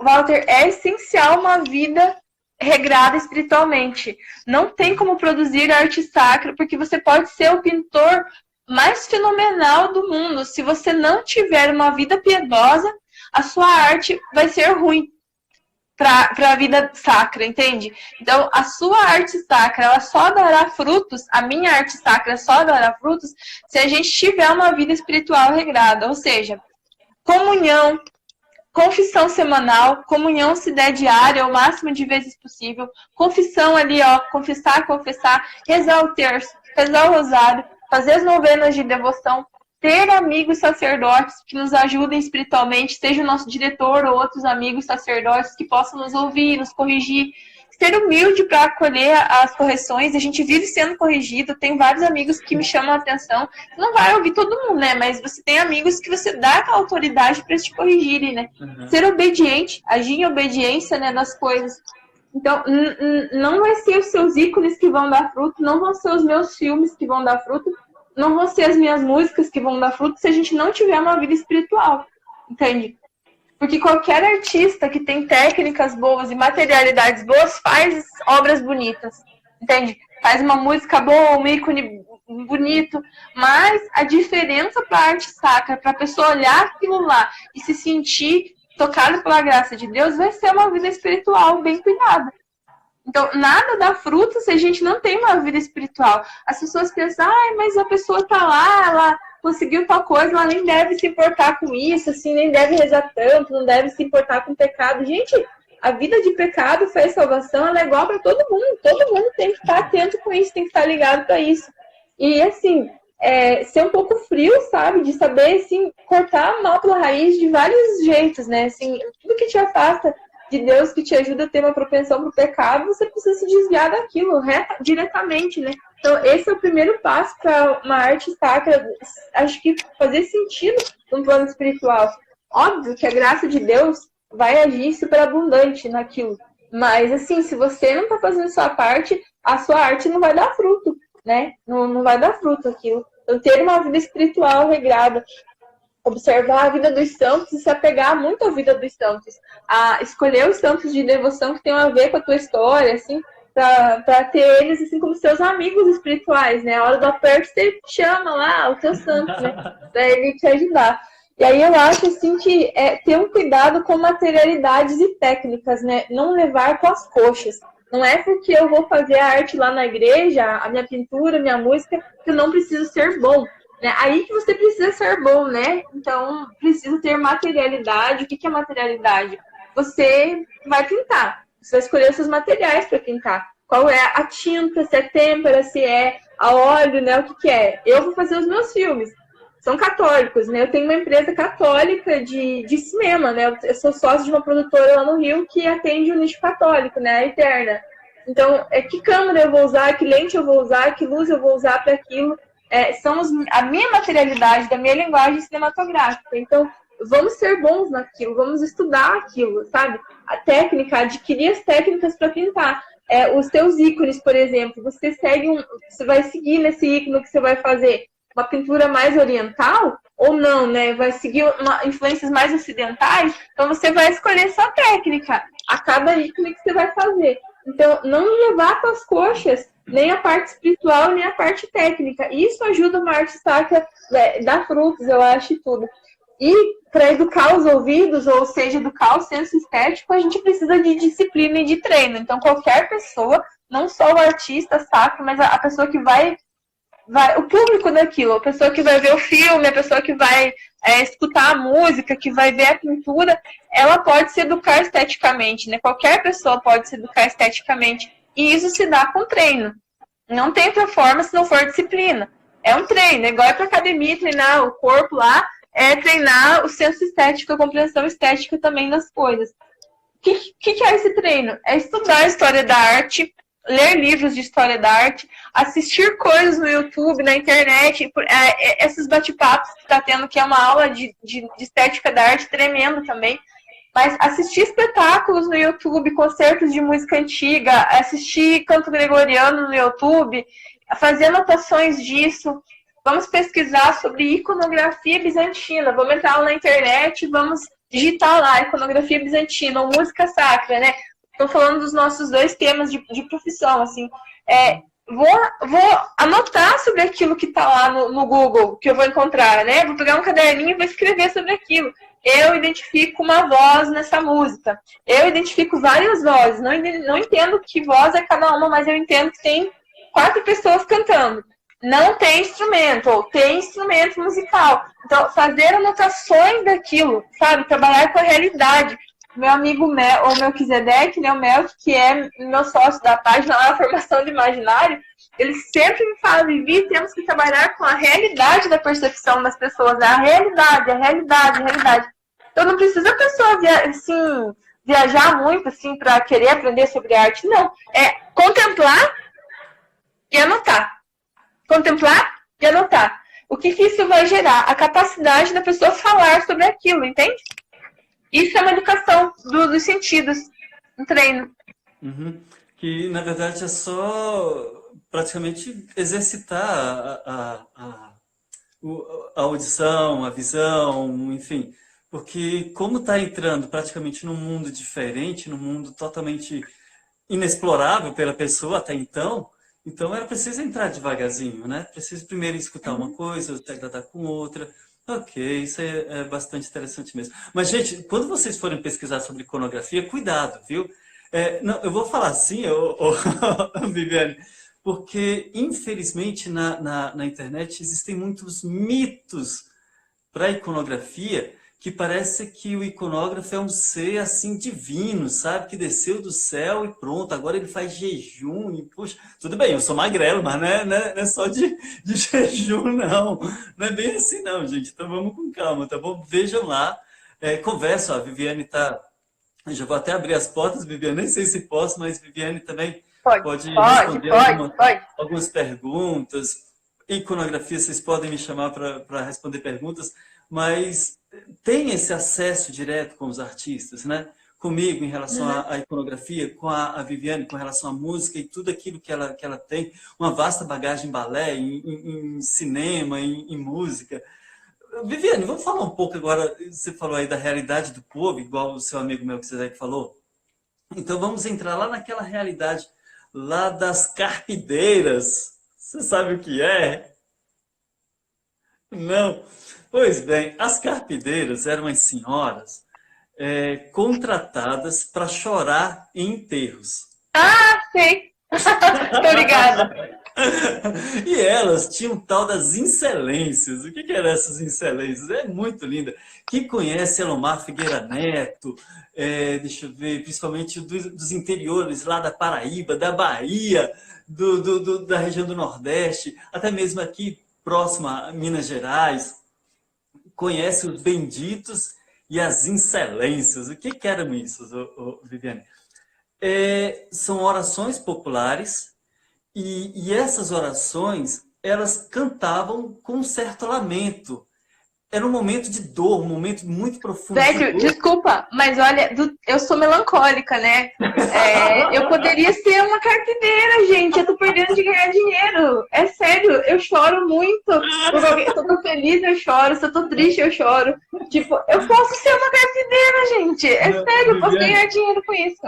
Speaker 3: Walter, é essencial uma vida regrada espiritualmente. Não tem como produzir arte sacra, porque você pode ser o pintor mais fenomenal do mundo. Se você não tiver uma vida piedosa, a sua arte vai ser ruim para a vida sacra, entende? Então, a sua arte sacra, ela só dará frutos, a minha arte sacra só dará frutos, se a gente tiver uma vida espiritual regrada, ou seja, comunhão, confissão semanal, comunhão se der diária, o máximo de vezes possível, confissão ali, confessar, rezar o terço, rezar o rosário, fazer as novenas de devoção, ter amigos sacerdotes que nos ajudem espiritualmente, seja o nosso diretor ou outros amigos sacerdotes que possam nos ouvir, nos corrigir, ser humilde para acolher as correções. A gente vive sendo corrigido, tem vários amigos que me chamam a atenção, você não vai ouvir todo mundo, né? Mas você tem amigos que você dá aquela autoridade para te corrigirem, né? Ser obediente, agir em obediência, né, nas coisas. Então, não vai ser os seus ícones que vão dar fruto, não vão ser os meus filmes que vão dar fruto, não vão ser as minhas músicas que vão dar fruto se a gente não tiver uma vida espiritual, entende? Porque qualquer artista que tem técnicas boas e materialidades boas faz obras bonitas, entende? Faz uma música boa, um ícone bonito, mas a diferença para a arte sacra, para a pessoa olhar aquilo lá e se sentir tocada pela graça de Deus, vai ser uma vida espiritual bem cuidada. Então, nada dá fruto se a gente não tem uma vida espiritual. As pessoas pensam, mas a pessoa tá lá, ela conseguiu tal coisa, ela nem deve se importar com isso, assim, nem deve rezar tanto, não deve se importar com pecado. Gente, a vida de pecado, fé e salvação, ela é igual para todo mundo tem que estar atento com isso, tem que estar ligado para isso. E, assim, ser um pouco frio, sabe, de saber, assim, cortar mal pela raiz de vários jeitos, né, assim, tudo que te afasta de Deus, que te ajuda a ter uma propensão para o pecado, você precisa se desviar daquilo diretamente, né? Então, esse é o primeiro passo para uma arte sacra, acho que fazer sentido no plano espiritual. Óbvio que a graça de Deus vai agir superabundante naquilo, mas, assim, se você não está fazendo sua parte, a sua arte não vai dar fruto, né? Não vai dar fruto aquilo. Então, ter uma vida espiritual regrada, observar a vida dos santos e se apegar muito à vida dos santos. A escolher os santos de devoção que tenham a ver com a tua história, assim, para ter eles assim como seus amigos espirituais, né? A hora do aperto você chama lá o teu santo, né? Para ele te ajudar. E aí eu acho assim que ter um cuidado com materialidades e técnicas, né? Não levar com as coxas. Não é porque eu vou fazer a arte lá na igreja, a minha pintura, a minha música, que eu não preciso ser bom. Né? Aí que você precisa ser bom, né? Então, precisa ter materialidade. O que é materialidade? Você vai pintar. Você vai escolher seus materiais para pintar. Qual é a tinta, se é têmpera, se é a óleo, né? O que é? Eu vou fazer os meus filmes. São católicos, né? Eu tenho uma empresa católica de cinema, né? Eu sou sócio de uma produtora lá no Rio que atende o nicho católico, né? A Eterna. Então, que câmera eu vou usar, que lente eu vou usar, que luz eu vou usar para aquilo. A minha materialidade, da minha linguagem cinematográfica. Então, vamos ser bons naquilo, vamos estudar aquilo, sabe? A técnica, adquirir as técnicas para pintar. Os teus ícones, por exemplo, você vai seguir nesse ícone que você vai fazer uma pintura mais oriental ou não, né? Vai seguir influências mais ocidentais, então você vai escolher sua técnica a cada ícone que você vai fazer. Então, não levar com as coxas nem a parte espiritual, nem a parte técnica. Isso ajuda uma arte sacra, dar frutos, eu acho, e tudo. E para educar os ouvidos, ou seja, educar o senso estético, a gente precisa de disciplina e de treino. Então, qualquer pessoa, não só o artista sacro, mas a pessoa que vai o público daquilo, a pessoa que vai ver o filme, a pessoa que vai escutar a música, que vai ver a pintura, ela pode se educar esteticamente, né? Qualquer pessoa pode se educar esteticamente. E isso se dá com treino. Não tem performance se não for disciplina. É um treino, igual é para academia treinar o corpo lá, treinar o senso estético, a compreensão estética também das coisas. O que é esse treino? É estudar a história da arte, ler livros de história da arte, assistir coisas no YouTube, na internet, esses bate-papos que está tendo, que é uma aula de estética da arte tremendo também, mas assistir espetáculos no YouTube, concertos de música antiga, assistir canto gregoriano no YouTube, fazer anotações disso, vamos pesquisar sobre iconografia bizantina, vamos entrar lá na internet, vamos digitar lá iconografia bizantina ou música sacra, né? Estou falando dos nossos dois temas de profissão, assim. Vou anotar sobre aquilo que está lá no Google, que eu vou encontrar, né? Vou pegar um caderninho e vou escrever sobre aquilo. Eu identifico uma voz nessa música. Eu identifico várias vozes. Não entendo que voz é cada uma, mas eu entendo que tem 4 pessoas cantando. Não tem instrumento, ou tem instrumento musical. Então, fazer anotações daquilo, sabe? Trabalhar com a realidade. Meu amigo Mel, ou Melquisedeque, né, o Mel, que é meu sócio da página lá, a formação do imaginário, ele sempre me fala, Vivi, temos que trabalhar com a realidade da percepção das pessoas, a realidade. Então não precisa a pessoa viajar muito assim, para querer aprender sobre arte, não. É contemplar e anotar. Contemplar e anotar. O que isso vai gerar? A capacidade da pessoa falar sobre aquilo, entende? Isso é uma educação dos sentidos, um treino.
Speaker 2: Uhum. Que, na verdade, é só praticamente exercitar a audição, a visão, enfim. Porque como está entrando praticamente num mundo diferente, num mundo totalmente inexplorável pela pessoa até então era preciso entrar devagarzinho, né? Preciso primeiro escutar uma coisa, tratar com outra. Ok, isso é bastante interessante mesmo. Mas, gente, quando vocês forem pesquisar sobre iconografia, cuidado, viu? Não, eu vou falar assim, Viviane, porque, infelizmente, na internet existem muitos mitos para a iconografia que parece que o iconógrafo é um ser assim divino, sabe? Que desceu do céu e pronto, agora ele faz jejum e puxa. Tudo bem, eu sou magrelo, mas não é só de jejum, não. Não é bem assim, não, gente. Então vamos com calma, tá bom? Vejam lá, conversa, ó, a Viviane tá. Eu já vou até abrir as portas, Viviane, nem sei se posso, mas Viviane também pode responder algumas perguntas. Iconografia, vocês podem me chamar para responder perguntas, mas tem esse acesso direto com os artistas, né? Comigo em relação à iconografia, com a Viviane com relação à música e tudo aquilo que ela tem, uma vasta bagagem em balé, em cinema, em música. Viviane, vamos falar um pouco agora, você falou aí da realidade do povo, igual o seu amigo Melquisedeque falou. Então vamos entrar lá naquela realidade, lá das carpideiras. Você sabe o que é? Não. Pois bem, as carpideiras eram as senhoras contratadas para chorar em enterros.
Speaker 3: Ah, sei. Tô ligada.
Speaker 2: E elas tinham tal das incelências. O que que eram essas incelências? É muito linda. Quem conhece Elomar Figueira Neto, deixa eu ver, principalmente dos interiores lá da Paraíba, da Bahia, da região do Nordeste, até mesmo aqui próximo a Minas Gerais, conhece os benditos e as incelências. O que que eram isso, Viviane? São orações populares e essas orações, elas cantavam com um certo lamento. Era um momento de dor, um momento muito profundo de
Speaker 3: Velho,
Speaker 2: dor.
Speaker 3: desculpa, mas olha, eu sou melancólica, né? Eu poderia ser uma carpideira, gente. Eu tô perdendo de ganhar dinheiro. É sério, eu choro muito. Se eu tô feliz, eu choro. Se eu tô triste, eu choro. Tipo, eu posso ser uma carpideira, gente. É sério, eu posso ganhar dinheiro com isso.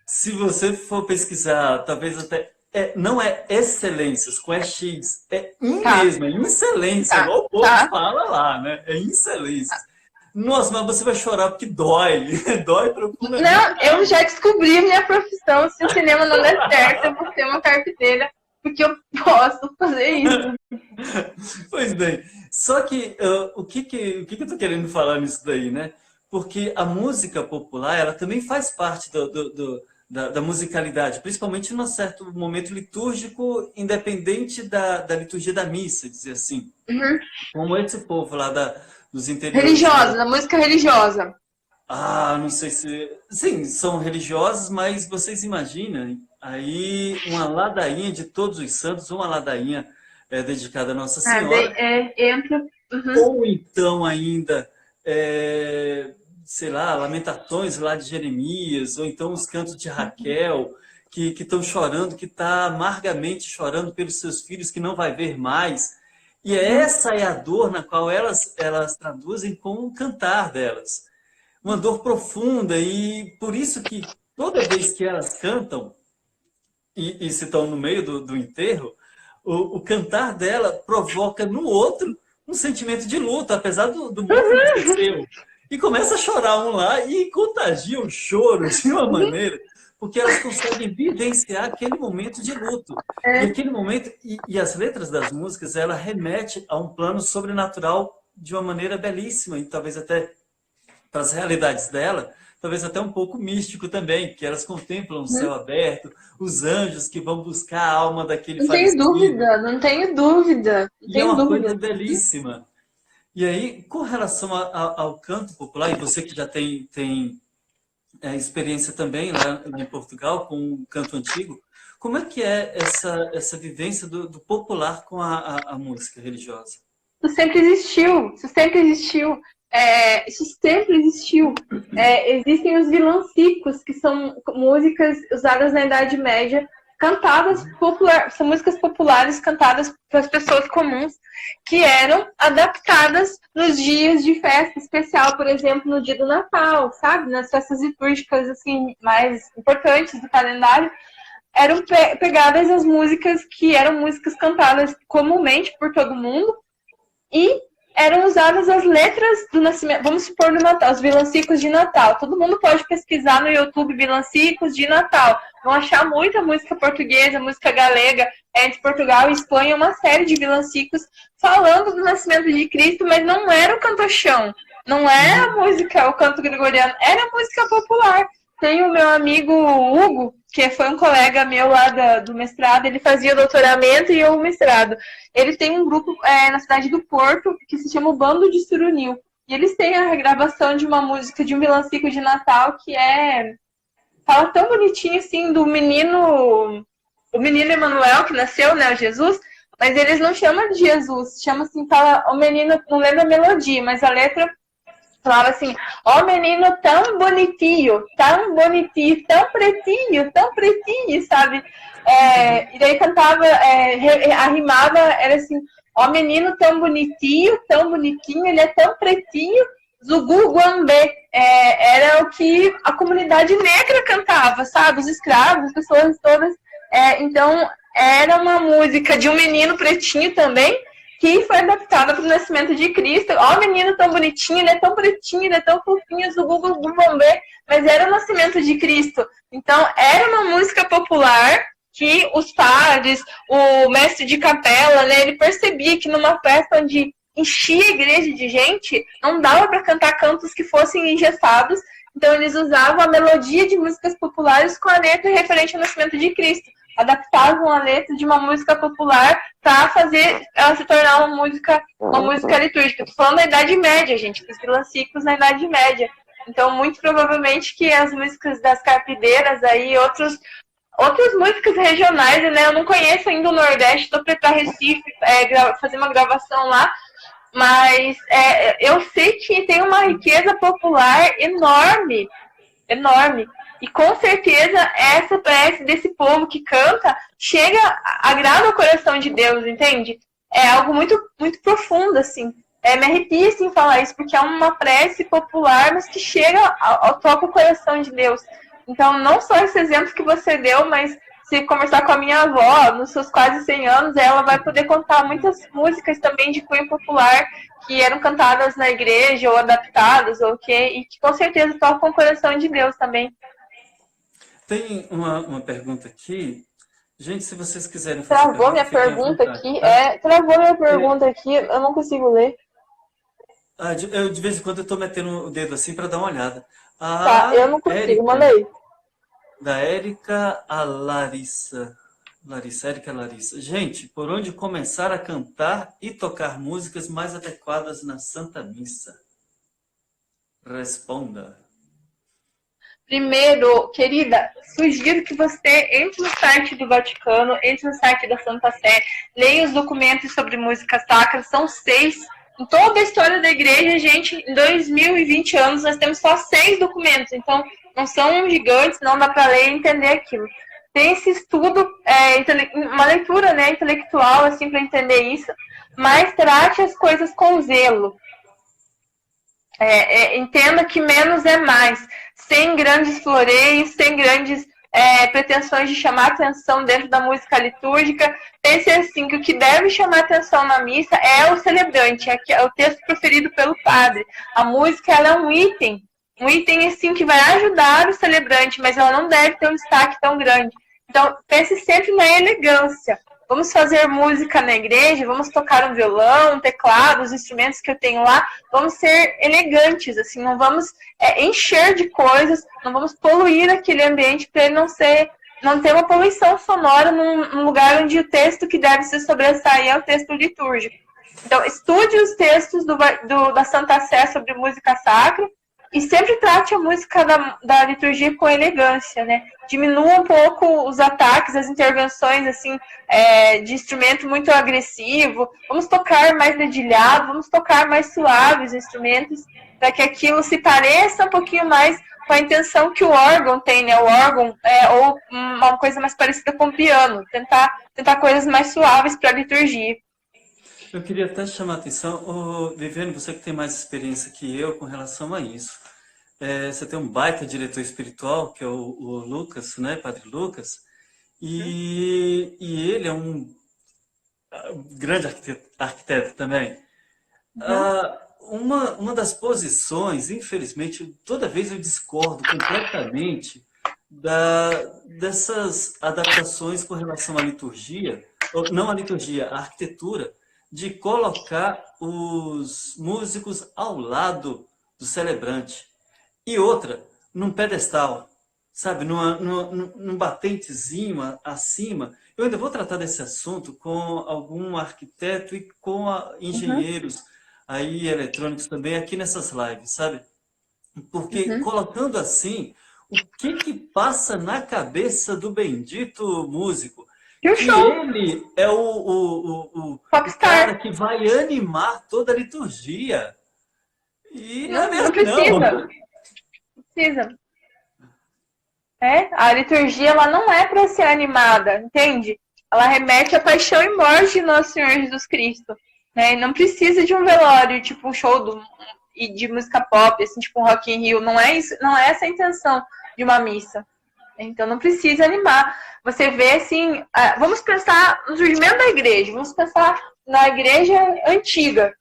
Speaker 2: Se você for pesquisar, talvez até... não é excelências, com X, mesmo, é excelência, igual o povo fala lá, né? É excelências. Nossa, mas você vai chorar porque dói, dói profundamente.
Speaker 3: Não, eu já descobri minha profissão. Se o cinema não der certo, eu vou ser uma carpideira, porque eu posso fazer isso.
Speaker 2: Pois bem, só que o que eu tô querendo falar nisso daí, né? Porque a música popular, ela também faz parte da musicalidade, principalmente num certo momento litúrgico, independente da liturgia da missa, dizer assim.
Speaker 3: Uhum.
Speaker 2: Como esse povo lá dos interiores...
Speaker 3: Religiosa, da música religiosa.
Speaker 2: Não sei se... Sim, são religiosos, mas vocês imaginam aí uma ladainha de Todos os Santos, uma ladainha dedicada a Nossa Senhora.
Speaker 3: Entra. Uhum.
Speaker 2: Ou então ainda... sei lá, lamentações lá de Jeremias, ou então os cantos de Raquel, que estão chorando, que está amargamente chorando pelos seus filhos, que não vai ver mais. E essa é a dor na qual elas traduzem com o cantar delas. Uma dor profunda, e por isso que toda vez que elas cantam, e se estão no meio do enterro, o cantar dela provoca no outro um sentimento de luta, apesar do morto esqueceu. E começa a chorar um lá e contagia o choro de uma maneira, porque elas conseguem vivenciar aquele momento de luto. E aquele momento, e as letras das músicas, ela remete a um plano sobrenatural de uma maneira belíssima, e talvez até para as realidades dela, talvez até um pouco místico também, que elas contemplam o céu aberto, os anjos que vão buscar a alma daquele falecido.
Speaker 3: Não tenho dúvida.
Speaker 2: E é uma coisa belíssima. E aí, com relação ao canto popular, e você que já tem experiência também lá em Portugal com o canto antigo, como é que é essa vivência do popular com a música religiosa?
Speaker 3: Isso sempre existiu. Isso sempre existiu. Existem os vilancicos, que são músicas usadas na Idade Média, cantadas são músicas populares cantadas para as pessoas comuns, que eram adaptadas nos dias de festa especial, por exemplo, no dia do Natal, sabe? Nas festas litúrgicas assim, mais importantes do calendário, eram pegadas as músicas que eram músicas cantadas comumente por todo mundo e eram usadas as letras do nascimento, vamos supor, no Natal, os vilancicos de Natal. Todo mundo pode pesquisar no YouTube vilancicos de Natal. Vão achar muita música portuguesa, música galega, entre Portugal e Espanha, uma série de vilancicos falando do nascimento de Cristo, mas não era o cantochão, não era a música, o canto gregoriano, era a música popular. Tem o meu amigo Hugo, que foi um colega meu lá do mestrado, ele fazia doutoramento e eu o mestrado. Ele tem um grupo na cidade do Porto, que se chama o Bando de Surunil. E eles têm a regravação de uma música, de um vilancico de Natal, que fala tão bonitinho, assim, do menino... O menino Emanuel, que nasceu, né, o Jesus, mas eles não chamam de Jesus, chama assim, fala o menino, não lembro a melodia, mas a letra falava assim, ó menino tão bonitinho, tão pretinho, sabe? E daí cantava, arrimava, era assim, ó menino tão bonitinho, ele é tão pretinho, Zugu Guambê. Era o que a comunidade negra cantava, sabe? Os escravos, as pessoas todas. Então, era uma música de um menino pretinho também, que foi adaptada para o nascimento de Cristo. Ó, o menino tão bonitinho, ele é tão bonitinho, ele é tão fofinho, do Google vão ver, mas era o nascimento de Cristo. Então, era uma música popular que os padres, o mestre de capela, né, ele percebia que numa festa onde enchia a igreja de gente, não dava para cantar cantos que fossem engessados, então eles usavam a melodia de músicas populares com a letra referente ao nascimento de Cristo. Adaptavam a letra de uma música popular para fazer ela se tornar uma música litúrgica. Estou falando da Idade Média, gente, dos ciclos na Idade Média. Então, muito provavelmente que as músicas das carpideiras aí, outras músicas regionais, né? Eu não conheço ainda o Nordeste, estou para Recife fazer uma gravação lá, mas eu sei que tem uma riqueza popular enorme, enorme. E com certeza essa prece desse povo que canta agrada o coração de Deus, entende? É algo muito, muito profundo, assim. Me arrepia, assim, falar isso, porque é uma prece popular, mas que toca o coração de Deus. Então, não só esse exemplo que você deu, mas se conversar com a minha avó, nos seus quase 100 anos, ela vai poder contar muitas músicas também de cunho popular que eram cantadas na igreja ou adaptadas, e que com certeza tocam o coração de Deus também.
Speaker 2: Tem uma pergunta aqui. Gente, se vocês quiserem fazer
Speaker 3: Travou minha pergunta aqui. Travou minha pergunta aqui, eu não consigo ler.
Speaker 2: De vez em quando eu estou metendo o dedo assim para dar uma olhada.
Speaker 3: Tá, eu não consigo, mandei.
Speaker 2: Da Érica a Larissa. Érica Larissa. Gente, por onde começar a cantar e tocar músicas mais adequadas na Santa Missa? Responda.
Speaker 3: Primeiro, querida, sugiro que você entre no site do Vaticano, entre no site da Santa Sé, leia os documentos sobre música sacra, são 6. Em toda a história da igreja, gente, em 2020 anos, nós temos só 6 documentos, então não são gigantes, não dá para ler e entender aquilo. Tem esse estudo, uma leitura, né, intelectual, assim, para entender isso, mas trate as coisas com zelo. Entenda que menos é mais, sem grandes floreios, sem grandes pretensões de chamar atenção dentro da música litúrgica. Pense assim, que o que deve chamar atenção na missa é o celebrante, é o texto proferido pelo padre. A música, ela é um item assim, que vai ajudar o celebrante, mas ela não deve ter um destaque tão grande. Então, pense sempre na elegância. Vamos fazer música na igreja, vamos tocar um violão, um teclado, os instrumentos que eu tenho lá, vamos ser elegantes, assim, não vamos encher de coisas, não vamos poluir aquele ambiente para ele não ter uma poluição sonora num lugar onde o texto que deve se sobressair é o texto litúrgico. Então, estude os textos da Santa Sé sobre música sacra e sempre trate a música da liturgia com elegância, né? Diminua um pouco os ataques, as intervenções, assim, de instrumento muito agressivo. Vamos tocar mais dedilhado, vamos tocar mais suaves instrumentos, para que aquilo se pareça um pouquinho mais com a intenção que o órgão tem, né? O órgão ou uma coisa mais parecida com o piano. Tentar coisas mais suaves para a liturgia.
Speaker 2: Eu queria até chamar a atenção, Viviane, você que tem mais experiência que eu com relação a isso. Você tem um baita diretor espiritual, que é o Lucas, né, Padre Lucas, e ele é um grande arquiteto também. Uma das posições, infelizmente, toda vez eu discordo completamente dessas adaptações com relação à liturgia, não à liturgia, à arquitetura, de colocar os músicos ao lado do celebrante. E outra, num pedestal, sabe, num batentezinho acima. Eu ainda vou tratar desse assunto com algum arquiteto e com engenheiros aí eletrônicos também aqui nessas lives, sabe? Porque colocando assim, o que passa na cabeça do bendito músico? Que ele é o cara que vai animar toda a liturgia. E
Speaker 3: não precisa. A liturgia, ela não é para ser animada, entende? Ela remete à paixão e morte de Nosso Senhor Jesus Cristo, né? E não precisa de um velório, tipo um show de música pop, assim, tipo um Rock in Rio. Não é isso, não é essa a intenção de uma missa. Então não precisa animar. Você vê assim, vamos pensar no surgimento da igreja, vamos pensar na igreja antiga.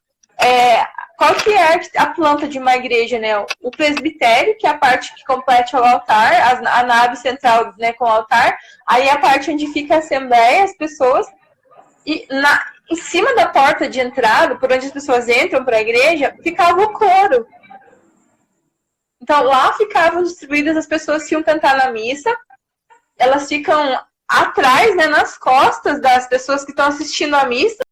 Speaker 3: Qual que é a planta de uma igreja, né? O presbitério, que é a parte que completa o altar, a nave central, né, com o altar, aí a parte onde fica a assembleia, as pessoas, e em cima da porta de entrada, por onde as pessoas entram para a igreja, ficava o coro. Então, lá ficavam distribuídas as pessoas que iam cantar na missa. Elas ficam atrás, né, nas costas das pessoas que estão assistindo a missa.